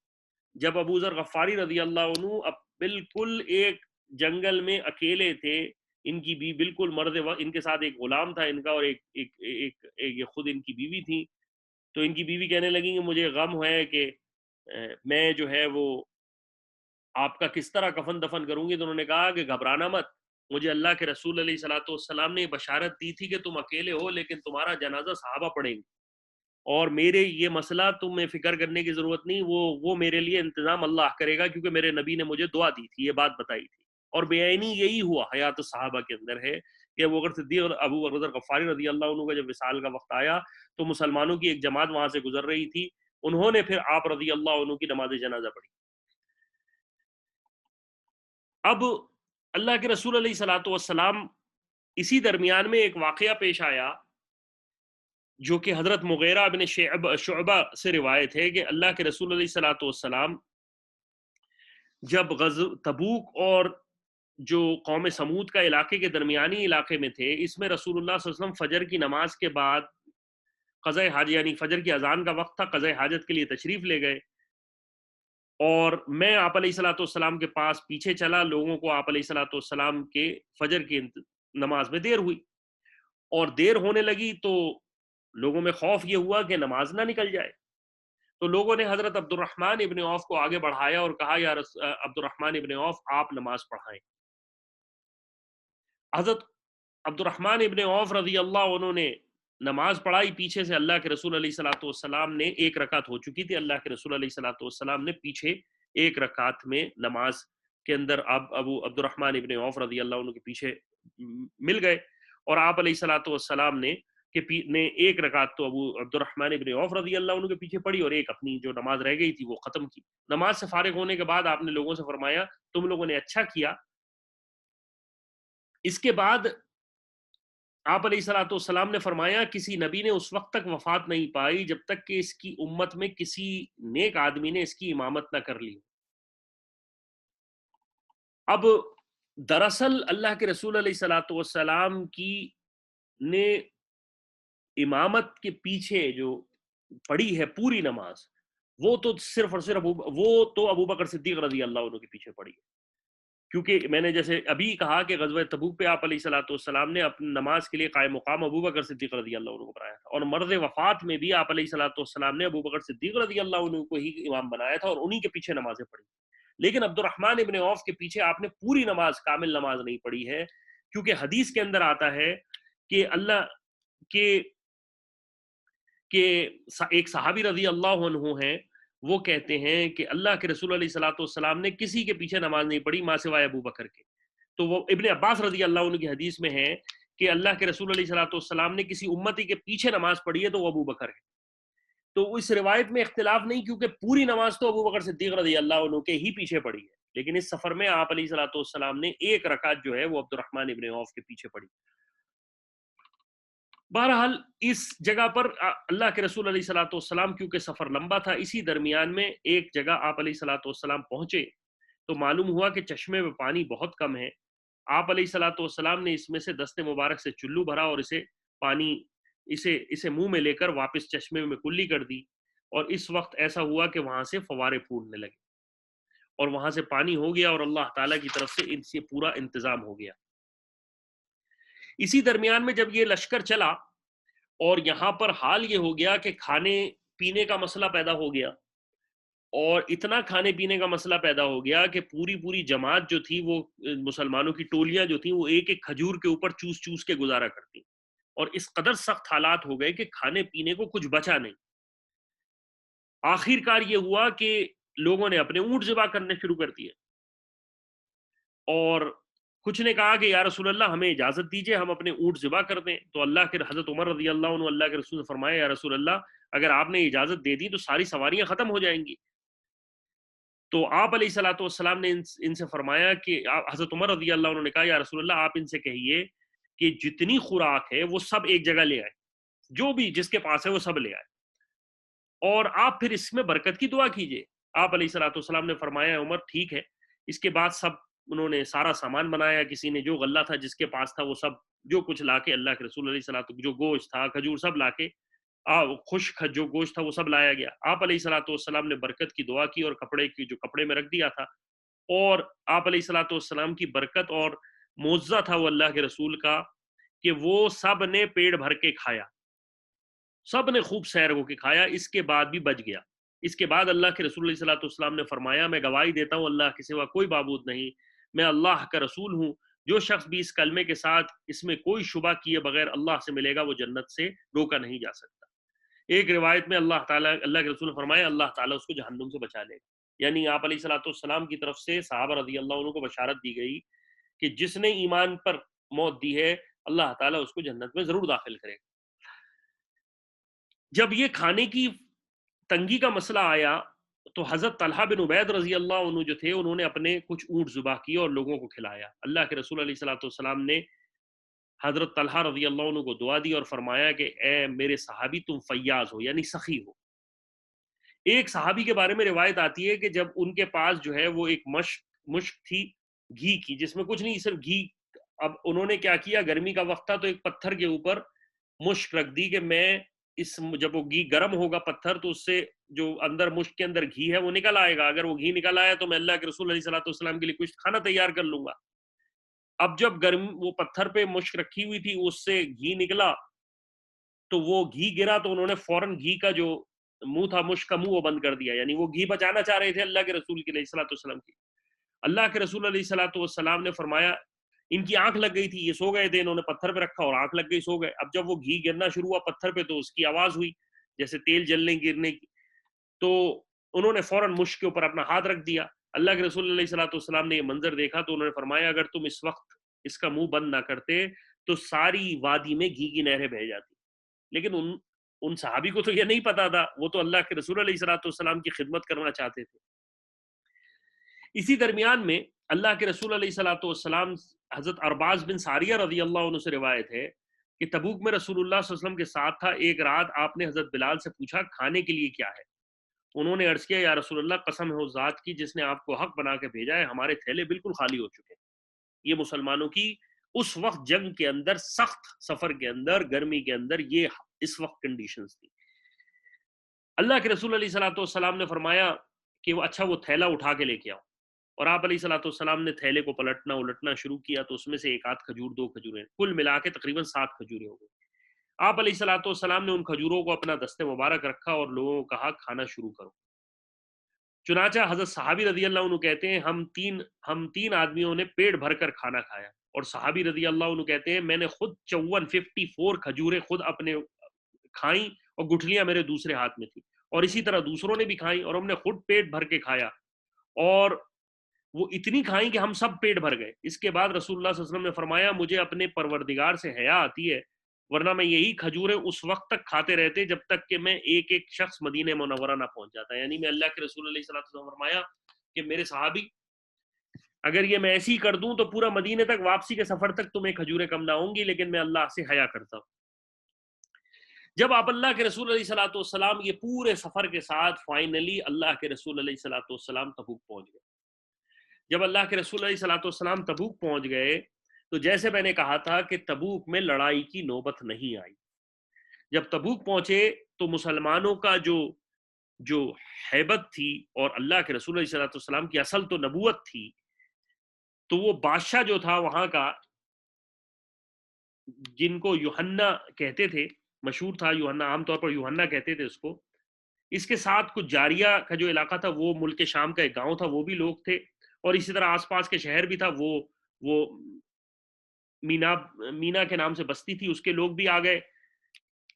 جب ابو ذر غفاری رضی اللہ عنہ اب بالکل ایک جنگل میں اکیلے تھے، ان کی بھی بالکل مرد وقت، ان کے ساتھ ایک غلام تھا ان کا، اور یہ خود ان کی بیوی تھی، تو ان کی بیوی کہنے لگی کہ مجھے غم ہے کہ میں جو ہے وہ آپ کا کس طرح کفن دفن کروں گی، تو انہوں نے کہا کہ گھبرانا مت، مجھے اللہ کے رسول علیہ الصلوۃ والسلام نے بشارت دی تھی کہ تم اکیلے ہو لیکن تمہارا جنازہ صحابہ پڑھیں گے، اور میرے یہ مسئلہ تمہیں فکر کرنے کی ضرورت نہیں، وہ میرے لیے انتظام اللہ کرے گا، کیونکہ میرے نبی نے مجھے دعا دی تھی، یہ بات بتائی تھی۔ اور بے عینی یہی ہوا حیات صحابہ کے اندر ہے کہ ابو بکر صدیق اور ابو بکر غفاری رضی اللہ عنہ کا جب وصال کا وقت آیا تو مسلمانوں کی ایک جماعت وہاں سے گزر رہی تھی، انہوں نے پھر آپ رضی اللہ عنہ کی نماز جنازہ پڑھی۔ اب اللہ کے رسول علیہ الصلوۃ والسلام، اسی درمیان میں ایک واقعہ پیش آیا جو کہ حضرت مغیرہ بن شعبہ سے روایت ہے کہ اللہ کے رسول علیہ الصلوۃ والسلام جب غزوہ تبوک اور جو قوم سمود کا علاقے کے درمیانی علاقے میں تھے، اس میں رسول اللہ صلی اللہ علیہ وسلم فجر کی نماز کے بعد قضاء حاجت، یعنی فجر کی اذان کا وقت تھا، قضاء حاجت کے لیے تشریف لے گئے، اور میں آپ علیہ الصلوۃ والسلام کے پاس پیچھے چلا، لوگوں کو آپ علیہ الصلوۃ والسلام کے فجر کی نماز میں دیر ہوئی، اور دیر ہونے لگی تو لوگوں میں خوف یہ ہوا کہ نماز نہ نکل جائے، تو لوگوں نے حضرت عبد الرحمن ابن عوف کو آگے بڑھایا اور کہا یا عبد الرحمن ابن عوف آپ نماز پڑھائیں۔ حضرت عبد الرحمن ابن عوف رضی اللہ عنہ نے نماز پڑھائی پیچھے سے، اللہ کے رسول علیہ الصلوۃ والسلام نے ایک رکعت ہو چکی تھی، اللہ کے رسول علیہ الصلوۃ والسلام نے پیچھے ایک رکعت میں نماز کے اندر ابو عبد الرحمن ابن عوف رضی اللہ عنہ کے پیچھے مل گئے، اور آپ علیہ الصلوۃ والسلام نے نے ایک رکعت تو ابو عبد الرحمن ابن عوف رضی اللہ عنہ کے پیچھے پڑھی اور ایک اپنی جو نماز رہ گئی تھی وہ ختم کی. نماز سے فارغ ہونے کے بعد آپ نے لوگوں سے فرمایا تم لوگوں نے اچھا کیا. اس کے بعد آپ علیہ الصلوۃ والسلام نے فرمایا کسی نبی نے اس وقت تک وفات نہیں پائی جب تک کہ اس کی امت میں کسی نیک آدمی نے اس کی امامت نہ کر لی. اب دراصل اللہ کے رسول علیہ الصلوۃ والسلام کی نے امامت کے پیچھے جو پڑھی ہے پوری نماز وہ تو صرف اور صرف ابو بکر صدیق رضی اللہ عنہ کے پیچھے پڑھی ہے. کیونکہ میں نے جیسے ابھی کہا کہ غزوہ تبوک پہ آپ علیہ الصلوۃ والسلام نے اپنی نماز کے لیے قائم مقام ابو بکر صدیق رضی اللہ عنہ کو بنایا تھا، اور مرض وفات میں بھی آپ علیہ الصلوۃ والسلام نے ابو بکر صدیق رضی اللہ عنہ کو ہی امام بنایا تھا اور انہی کے پیچھے نمازیں پڑھی. لیکن عبد الرحمن ابن عوف کے پیچھے آپ نے پوری نماز کامل نماز نہیں پڑھی ہے، کیونکہ حدیث کے اندر آتا ہے کہ اللہ کہ ایک صحابی رضی اللہ عنہ ہیں وہ کہتے ہیں کہ اللہ کے رسول علیہ الصلوۃ والسلام نے کسی کے پیچھے نماز نہیں پڑھی ماں سوائے ابو بکر کے. تو وہ ابن عباس رضی اللہ عنہ کی حدیث میں ہے کہ اللہ کے رسول علیہ الصلوۃ والسلام نے کسی امتی کے پیچھے نماز پڑھی ہے تو وہ ابو بکر ہے. تو اس روایت میں اختلاف نہیں، کیونکہ پوری نماز تو ابو بکر صدیق رضی اللہ عنہ کے ہی پیچھے پڑھی ہے، لیکن اس سفر میں آپ علیہ الصلوۃ والسلام نے ایک رکعت جو ہے وہ عبد الرحمن ابن عوف کے پیچھے پڑھی. بہرحال اس جگہ پر اللہ کے رسول علیہ الصلوۃ والسلام کیونکہ سفر لمبا تھا، اسی درمیان میں ایک جگہ آپ علیہ الصلوۃ والسلام پہنچے تو معلوم ہوا کہ چشمے میں پانی بہت کم ہے. آپ علیہ الصلوۃ والسلام نے اس میں سے دست مبارک سے چلو بھرا اور اسے منہ میں لے کر واپس چشمے میں کلی کر دی، اور اس وقت ایسا ہوا کہ وہاں سے فوارے پھوٹنے لگے اور وہاں سے پانی ہو گیا اور اللہ تعالیٰ کی طرف سے ان سے پورا انتظام ہو گیا. اسی درمیان میں جب یہ لشکر چلا اور یہاں پر حال یہ ہو گیا کہ کھانے پینے کا مسئلہ پیدا ہو گیا، اور اتنا کھانے پینے کا مسئلہ پیدا ہو گیا کہ پوری جماعت جو تھی وہ مسلمانوں کی ٹولیاں جو تھیں وہ ایک ایک کھجور کے اوپر چوس چوس کے گزارا کرتی، اور اس قدر سخت حالات ہو گئے کہ کھانے پینے کو کچھ بچا نہیں. آخر کار یہ ہوا کہ لوگوں نے اپنے اونٹ ذبح کرنے شروع کر دیے، اور کچھ نے کہا کہ یا رسول اللہ ہمیں اجازت دیجئے ہم اپنے اونٹ ذبح کر دیں. تو اللہ کے حضرت عمر رضی اللہ عنہ اللہ کے رسول نے فرمایا یا رسول اللہ اگر آپ نے اجازت دے دی تو ساری سواریاں ختم ہو جائیں گی. تو آپ علیہ الصلوۃ والسلام نے ان سے فرمایا کہ حضرت عمر رضی اللہ عنہ نے کہا یا رسول اللہ آپ ان سے کہیے کہ جتنی خوراک ہے وہ سب ایک جگہ لے آئے، جو بھی جس کے پاس ہے وہ سب لے آئے، اور آپ پھر اس میں برکت کی دعا کیجئے. آپ علیہ الصلوۃ والسلام نے فرمایا عمر ٹھیک ہے. اس کے بعد سب انہوں نے سارا سامان بنایا، کسی نے جو غلہ تھا جس کے پاس تھا وہ سب جو کچھ لا کے اللہ کے رسول علیہ الصلوۃ جو گوشت تھا کھجور سب لا کے خشک جو گوشت تھا وہ سب لایا گیا. آپ علیہ الصلوۃ والسلام نے برکت کی دعا کی اور کپڑے میں رکھ دیا تھا، اور آپ علیہ الصلوۃ والسلام کی برکت اور معجزہ تھا وہ اللہ کے رسول کا کہ وہ سب نے پیڑ بھر کے کھایا، سب نے خوب سیر ہو کے کھایا، اس کے بعد بھی بچ گیا. اس کے بعد اللہ کے رسول علیہ الصلوۃ والسلام نے فرمایا میں گواہی دیتا ہوں اللہ کے سوا کوئی معبود نہیں، میں اللہ کا رسول ہوں، جو شخص بھی اس کلمے کے ساتھ اس میں کوئی شبہ کیے بغیر اللہ سے ملے گا وہ جنت سے روکا نہیں جا سکتا. ایک روایت میں اللہ کے رسول نے فرمایا اللہ تعالیٰ اس کو جہنم سے بچا لے گا. یعنی آپ علیہ الصلوۃ والسلام کی طرف سے صحابہ رضی اللہ عنہ کو بشارت دی گئی کہ جس نے ایمان پر موت دی ہے اللہ تعالیٰ اس کو جنت میں ضرور داخل کرے گا. جب یہ کھانے کی تنگی کا مسئلہ آیا تو حضرت طلحہ بن عبید رضی اللہ عنہ جو تھے انہوں نے اپنے کچھ اونٹ ذبح کیے اور لوگوں کو کھلایا. اللہ کے رسول علیہ الصلوۃ والسلام نے حضرت طلحہ رضی اللہ عنہ کو دعا دی اور فرمایا کہ اے میرے صحابی تم فیاض ہو یعنی سخی ہو. ایک صحابی کے بارے میں روایت آتی ہے کہ جب ان کے پاس جو ہے وہ ایک مشک تھی گھی کی جس میں کچھ نہیں صرف گھی، اب انہوں نے کیا کیا گرمی کا وقت تھا تو ایک پتھر کے اوپر مشک رکھ دی کہ میں جب وہ گھی گرم ہوگا پتھر تو اس سے جو اندر مشک کے اندر گھی ہے وہ نکل آئے گا، اگر وہ گھی نکل آیا تو میں اللہ کے رسول علیہ الصلوۃ والسلام کے لیے کچھ کھانا تیار کر لوں گا. اب جب وہ پتھر پہ مشک رکھی ہوئی تھی اس سے گھی نکلا تو وہ گھی گرا تو انہوں نے فوراً گھی کا جو منہ تھا مشک کا منہ وہ بند کر دیا، یعنی وہ گھی بچانا چاہ رہے تھے اللہ کے رسول علیہ الصلوۃ والسلام کی. اللہ کے رسول علیہ الصلوۃ والسلام نے فرمایا ان کی آنکھ لگ گئی تھی، یہ سو گئے تھے، انہوں نے پتھر پہ رکھا اور آنکھ لگ گئی، سو گئے. اب جب وہ گھی گرنا شروع ہوا پتھر پہ تو اس کی آواز ہوئی جیسے تیل جلنے گرنے کی، تو انہوں نے فوراً مشک کے اوپر اپنا ہاتھ رکھ دیا. اللہ کے رسول علیہ الصلوۃ والسلام نے یہ منظر دیکھا تو انہوں نے فرمایا اگر تم اس وقت اس کا منہ بند نہ کرتے تو ساری وادی میں گھی کی نہریں بہہ جاتی. لیکن ان صحابی کو تو یہ نہیں پتا تھا، وہ تو اللہ کے رسول علیہ الصلوۃ والسلام کی خدمت کرنا چاہتے تھے۔ اسی درمیان میں اللہ کے رسول علیہ الصلوۃ والسلام، حضرت ارباز بن ساریہ رضی اللہ عنہ سے روایت ہے کہ تبوک میں رسول اللہ صلی اللہ علیہ وسلم کے ساتھ تھا، ایک رات آپ نے حضرت بلال سے پوچھا کھانے کے لیے کیا ہے؟ انہوں نے عرض کیا یا رسول اللہ، قسم ہے اس ذات کی جس نے آپ کو حق بنا کے بھیجا ہے، ہمارے تھیلے بالکل خالی ہو چکے ہیں۔ یہ مسلمانوں کی اس وقت جنگ کے اندر، سخت سفر کے اندر، گرمی کے اندر، یہ اس وقت کنڈیشنز تھی۔ اللہ کے رسول علیہ الصلوۃ والسلام نے فرمایا کہ وہ تھیلا اٹھا کے لے کے آؤ، اور آپ علیہ الصلوۃ والسلام نے تھیلے کو پلٹنا الٹنا شروع کیا تو اس میں سے ایک آدھ کھجور، 2 کھجوریں، کل ملا کے تقریباً 7 کھجوریں ہو گئی۔ آپ علیہ الصلوۃ والسلام نے ان کھجوروں کو اپنا دستے مبارک رکھا اور لوگوں کو کہا کھانا شروع کرو۔ چنانچہ حضرت صحابی رضی اللہ عنہ کہتے ہیں ہم تین آدمیوں نے پیٹ بھر کر کھانا کھایا، اور صحابی رضی اللہ عنہ کہتے ہیں میں نے خود 54 کھجوریں خود اپنے کھائیں، اور گٹھلیاں میرے دوسرے ہاتھ میں تھی، اور اسی طرح دوسروں نے بھی کھائیں، اور ہم نے خود پیٹ بھر کے کھایا، اور وہ اتنی کھائیں کہ ہم سب پیٹ بھر گئے۔ اس کے بعد رسول اللہ صلی اللہ علیہ وسلم نے فرمایا مجھے اپنے پروردگار سے حیا آتی ہے، ورنہ میں یہی کھجوریں اس وقت تک کھاتے رہتے جب تک کہ میں ایک ایک شخص مدینہ منورہ نہ پہنچ جاتا۔ یعنی میں اللہ کے رسول علیہ الصلوۃ والسلام نے فرمایا کہ میرے صحابی، اگر یہ میں ایسی ہی کر دوں تو پورا مدینے تک، واپسی کے سفر تک تمہیں کھجوریں کم نہ ہوں گی، لیکن میں اللہ سے حیا کرتا ہوں۔ جب آپ اللہ کے رسول علیہ الصلوۃ والسلام یہ پورے سفر کے ساتھ فائنلی اللہ کے رسول علیہ الصلوۃ والسلام تبوک پہنچ گئے، جب اللہ کے رسول علیہ الصلوۃ والسلام تبوک پہنچ گئے تو جیسے میں نے کہا تھا کہ تبوک میں لڑائی کی نوبت نہیں آئی۔ جب تبوک پہنچے تو مسلمانوں کا جو ہیبت تھی، اور اللہ کے رسول علیہ الصلوۃ والسلام کی اصل تو نبوت تھی، تو وہ بادشاہ جو تھا وہاں کا، جن کو یوحنا کہتے تھے، مشہور تھا یوحنا، عام طور پر یوحنا کہتے تھے اس کو، اس کے ساتھ کچھ جاریہ کا جو علاقہ تھا، وہ ملک شام کا ایک گاؤں تھا، وہ بھی لوگ تھے، اور اسی طرح آس پاس کے شہر بھی تھا، وہ مینا کے نام سے بستی تھی، اس کے لوگ بھی آ گئے۔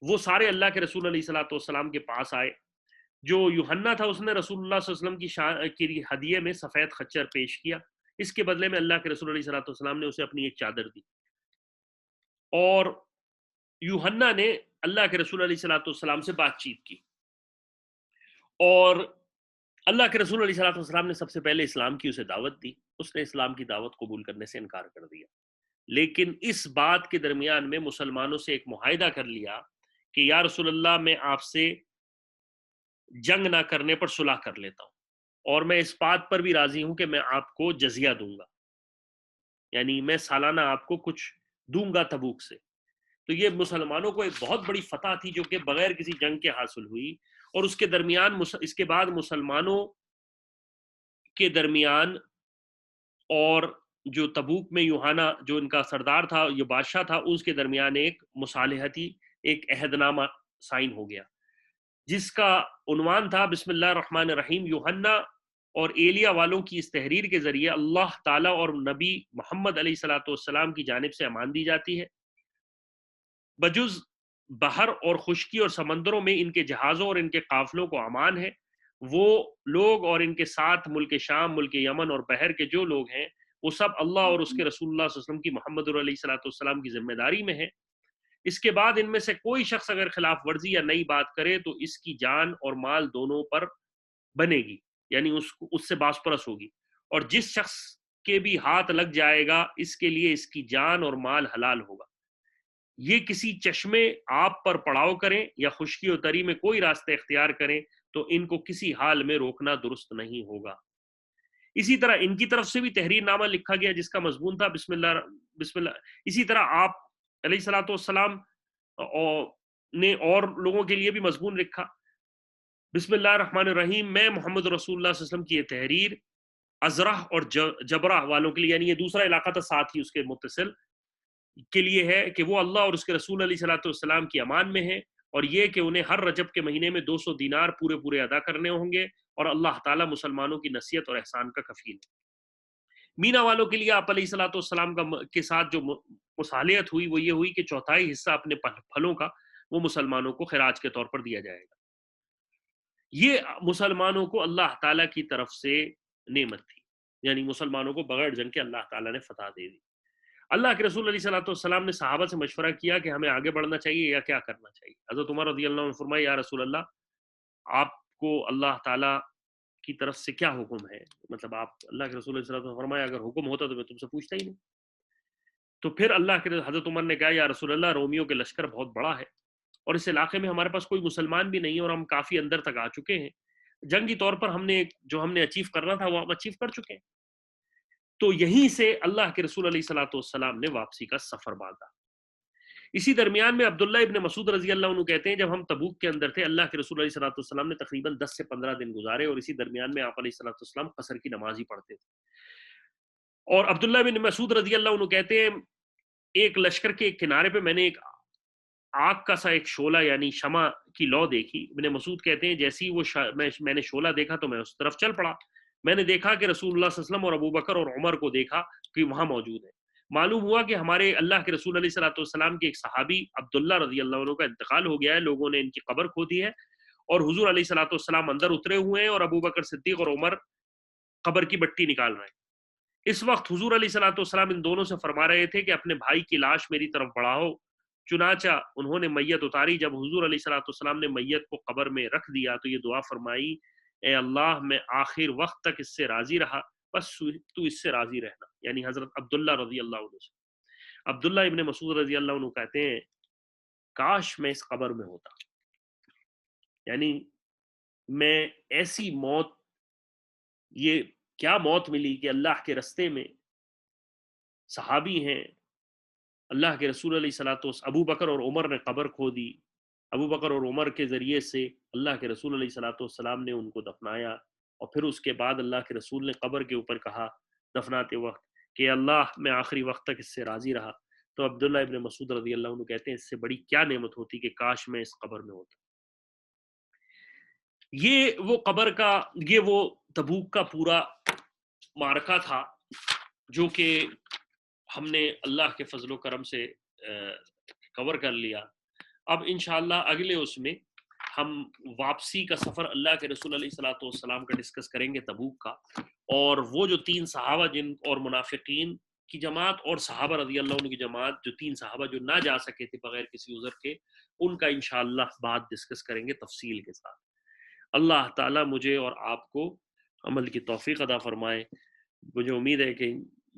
وہ سارے اللہ کے رسول علیہ الصلوۃ والسلام کے پاس آئے۔ جو یوحنا تھا اس نے رسول اللہ صلی اللہ علیہ وسلم کی ہدیے میں سفید خچر پیش کیا، اس کے بدلے میں اللہ کے رسول علیہ الصلوۃ والسلام نے اسے اپنی ایک چادر دی، اور یوحنا نے اللہ کے رسول علیہ الصلوۃ والسلام سے بات چیت کی، اور اللہ کے رسول علیہ الصلوۃ والسلام نے سب سے پہلے اسلام کی اسے دعوت دی، اس نے اسلام کی دعوت قبول کرنے سے انکار کر دیا، لیکن اس بات کے درمیان میں مسلمانوں سے ایک معاہدہ کر لیا کہ یا رسول اللہ، میں آپ سے جنگ نہ کرنے پر صلح کر لیتا ہوں، اور میں اس بات پر بھی راضی ہوں کہ میں آپ کو جزیہ دوں گا، یعنی میں سالانہ آپ کو کچھ دوں گا تبوک سے۔ تو یہ مسلمانوں کو ایک بہت بڑی فتح تھی جو کہ بغیر کسی جنگ کے حاصل ہوئی، اور اس کے بعد مسلمانوں کے درمیان اور جو تبوک میں یوحنا جو ان کا سردار تھا، یہ بادشاہ تھا، اس کے درمیان ایک مصالحتی ایک عہد نامہ سائن ہو گیا، جس کا عنوان تھا بسم اللہ الرحمن الرحیم۔ یوحنا اور ایلیا والوں کی اس تحریر کے ذریعے اللہ تعالیٰ اور نبی محمد علیہ الصلوۃ والسلام کی جانب سے امان دی جاتی ہے، بجز بحر اور خشکی اور سمندروں میں ان کے جہازوں اور ان کے قافلوں کو امان ہے۔ وہ لوگ اور ان کے ساتھ ملک شام، ملک یمن اور بحر کے جو لوگ ہیں، وہ سب اللہ اور اس کے رسول اللہ صلی اللہ علیہ وسلم کی، محمد علیہ الصلوۃ والسلام کی ذمہ داری میں ہے۔ اس کے بعد ان میں سے کوئی شخص اگر خلاف ورزی یا نئی بات کرے تو اس کی جان اور مال دونوں پر بنے گی، یعنی اس سے باس پرس ہوگی، اور جس شخص کے بھی ہاتھ لگ جائے گا اس کے لیے اس کی جان اور مال حلال ہوگا۔ یہ کسی چشمے آپ پر پڑاؤ کریں یا خشکی و تری میں کوئی راستہ اختیار کریں تو ان کو کسی حال میں روکنا درست نہیں ہوگا۔ اسی طرح ان کی طرف سے بھی تحریر نامہ لکھا گیا جس کا مضمون تھا بسم اللہ۔ اسی طرح آپ علیہ الصلوۃ والسلام نے اور لوگوں کے لیے بھی مضمون لکھا، بسم اللہ الرحمن الرحیم، میں محمد رسول اللہ صلی اللہ علیہ وسلم کی یہ تحریر ازرہ اور جبرہ والوں کے لیے، یعنی یہ دوسرا علاقہ تھا ساتھ ہی اس کے متصل، کے لیے ہے کہ وہ اللہ اور اس کے رسول علیہ الصلوۃ والسلام کی امان میں ہے، اور یہ کہ انہیں ہر رجب کے مہینے میں 200 دینار پورے پورے ادا کرنے ہوں گے، اور اللہ تعالیٰ مسلمانوں کی نصیحت اور احسان کا کفیل ہے۔ مینا والوں کے لیے آپ علیہ الصلوۃ والسلام کے ساتھ جو مصالحت ہوئی وہ یہ ہوئی کہ چوتھائی حصہ اپنے پھلوں کا وہ مسلمانوں کو خراج کے طور پر دیا جائے گا۔ یہ مسلمانوں کو اللہ تعالیٰ کی طرف سے نعمت تھی، یعنی مسلمانوں کو بغیر جنگ کے اللہ تعالیٰ نے فتح دے دی۔ اللہ کے رسول علیہ الصلوۃ والسلام نے صحابہ سے مشورہ کیا کہ ہمیں آگے بڑھنا چاہیے یا کیا کرنا چاہیے. حضرت عمر رضی اللہ عنہ نے فرمایا یا رسول اللہ آپ کو اللہ تعالیٰ کی طرف سے کیا حکم ہے؟ مطلب آپ اللہ کے رسول علیہ الصلوۃ والسلام نے فرمایا اگر حکم ہوتا تو میں تم سے پوچھتا ہی نہیں. تو پھر اللہ کے حضرت عمر نے کہا یا رسول اللہ رومیوں کے لشکر بہت بڑا ہے اور اس علاقے میں ہمارے پاس کوئی مسلمان بھی نہیں ہے اور ہم کافی اندر تک آ چکے ہیں. جنگی طور پر ہم نے جو ہم نے اچیو کرنا تھا وہ ہم اچیو کر چکے ہیں. تو یہیں سے اللہ کے رسول علیہ الصلوۃ والسلام نے واپسی کا سفر باندھا. اسی درمیان میں عبداللہ ابن مسعود رضی اللہ عنہ کہتے ہیں جب ہم تبوک کے اندر تھے اللہ کے رسول علیہ الصلوۃ والسلام نے تقریباً 10 سے 15 دن گزارے اور اسی درمیان میں آپ علیہ الصلوۃ والسلام قصر کی نماز ہی پڑھتے تھے. اور عبداللہ بن مسعود رضی اللہ عنہ کہتے ہیں ایک لشکر کے ایک کنارے پہ میں نے ایک آگ کا سا ایک شعلہ یعنی شمع کی لو دیکھی. ابن مسعود کہتے ہیں جیسی وہ میں نے شعلہ دیکھا تو میں اس طرف چل پڑا. میں نے دیکھا کہ رسول اللہ صلی اللہ علیہ وسلم اور ابو بکر اور عمر کو دیکھا کہ وہاں موجود ہے. معلوم ہوا کہ ہمارے اللہ کے رسول علیہ الصلوۃ والسلام کے ایک صحابی عبداللہ رضی اللہ عنہ کا انتقال ہو گیا ہے, لوگوں نے ان کی قبر کھودی ہے اور حضور علیہ الصلوۃ والسلام اندر اترے ہوئے ہیں اور ابو بکر صدیق اور عمر قبر کی بٹی نکال رہے ہیں. اس وقت حضور علیہ الصلوۃ والسلام ان دونوں سے فرما رہے تھے کہ اپنے بھائی کی لاش میری طرف بڑھاؤ. چنانچہ انہوں نے میت اتاری. جب حضور علیہ الصلوۃ والسلام نے میت کو قبر میں رکھ دیا تو یہ دعا فرمائی اے اللہ میں آخر وقت تک اس سے راضی رہا بس تو اس سے راضی رہنا. یعنی حضرت عبداللہ رضی اللہ عنہ سے. عبداللہ ابن مسعود رضی اللہ عنہ کہتے ہیں کاش میں اس قبر میں ہوتا, یعنی میں ایسی موت, یہ کیا موت ملی کہ اللہ کے رستے میں صحابی ہیں, اللہ کے رسول علیہ الصلوۃ والسلام ابو بکر اور عمر نے قبر کھو دی. ابو بکر اور عمر کے ذریعے سے اللہ کے رسول علیہ الصلوۃ والسلام نے ان کو دفنایا اور پھر اس کے بعد اللہ کے رسول نے قبر کے اوپر کہا دفناتے وقت کہ اللہ میں آخری وقت تک اس سے راضی رہا. تو عبداللہ ابن مسعود رضی اللہ عنہ کہتے ہیں اس سے بڑی کیا نعمت ہوتی کہ کاش میں اس قبر میں ہوتا. یہ وہ قبر کا, یہ وہ تبوک کا پورا معرکہ تھا جو کہ ہم نے اللہ کے فضل و کرم سے کور کر لیا. اب انشاءاللہ اگلے اس میں ہم واپسی کا سفر اللہ کے رسول علیہ الصلوۃ والسلام کا ڈسکس کریں گے تبوک کا, اور وہ جو 3 صحابہ جن اور منافقین کی جماعت اور صحابہ رضی اللہ عنہ کی جماعت, جو 3 صحابہ جو نہ جا سکے تھے بغیر کسی عذر کے, ان کا انشاءاللہ بعد ڈسکس کریں گے تفصیل کے ساتھ. اللہ تعالیٰ مجھے اور آپ کو عمل کی توفیق عطا فرمائے. مجھے امید ہے کہ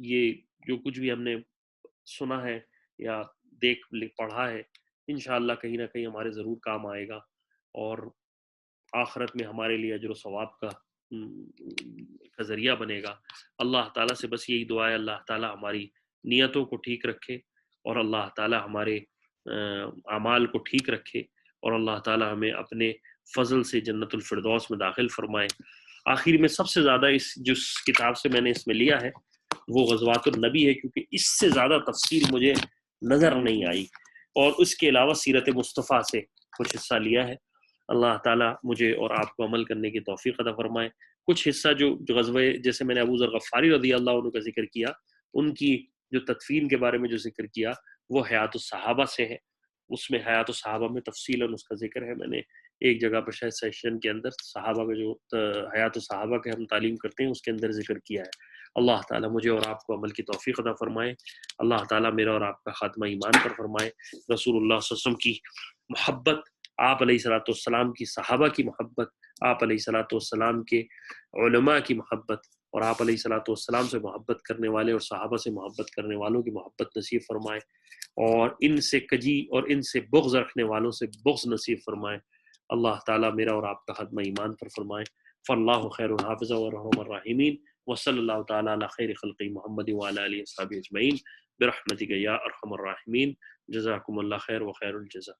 یہ جو کچھ بھی ہم نے سنا ہے یا دیکھ پڑھا ہے انشاءاللہ کہیں نہ کہیں ہمارے ضرور کام آئے گا اور آخرت میں ہمارے لیے اجر و ثواب کا ذریعہ بنے گا. اللہ تعالیٰ سے بس یہی دعا ہے اللہ تعالیٰ ہماری نیتوں کو ٹھیک رکھے اور اللہ تعالیٰ ہمارے اعمال کو ٹھیک رکھے اور اللہ تعالیٰ ہمیں اپنے فضل سے جنت الفردوس میں داخل فرمائے. آخر میں سب سے زیادہ جس کتاب سے میں نے اس میں لیا ہے وہ غزوات النبی ہے, کیونکہ اس سے زیادہ تفصیل مجھے نظر نہیں آئی, اور اس کے علاوہ سیرت مصطفیٰ سے کچھ حصہ لیا ہے. اللہ تعالیٰ مجھے اور آپ کو عمل کرنے کی توفیق عطا فرمائے. کچھ حصہ جو غزوے جیسے میں نے ابو ذر غفاری رضی اللہ عنہ کا ذکر کیا, ان کی جو تدفین کے بارے میں جو ذکر کیا وہ حیات الصحابہ سے ہے. اس میں حیات الصحابہ میں تفصیلاً اس کا ذکر ہے. میں نے ایک جگہ پر شاید سیشن کے اندر صحابہ کا جو حیات الصحابہ کے ہم تعلیم کرتے ہیں اس کے اندر ذکر کیا ہے. اللہ تعالیٰ مجھے اور آپ کو عمل کی توفیق عطا فرمائے. اللہ تعالیٰ میرا اور آپ کا خاتمہ ایمان پر فرمائے. رسول اللہ صلی اللہ علیہ وسلم کی محبت, آپ علیہ الصلوۃ والسلام کی صحابہ کی محبت, آپ علیہ الصلوۃ والسلام کے علماء کی محبت اور آپ علیہ الصلوۃ والسلام سے محبت کرنے والے اور صحابہ سے محبت کرنے والوں کی محبت نصیب فرمائے, اور ان سے کجی اور ان سے بغض رکھنے والوں سے بغض نصیب فرمائے. اللہ تعالیٰ میرا اور آپ کا خاتمہ ایمان پر فرمائے. فاللہ خیر الحافظ وارحم الراحمین وصلی اللہ تعالیٰ علی خیر خلق محمد وعلی آلہ وصحبہ اجمعین برحمتک یا ارحم الراحمین. جزاکم اللہ خیر و خیر الجزا.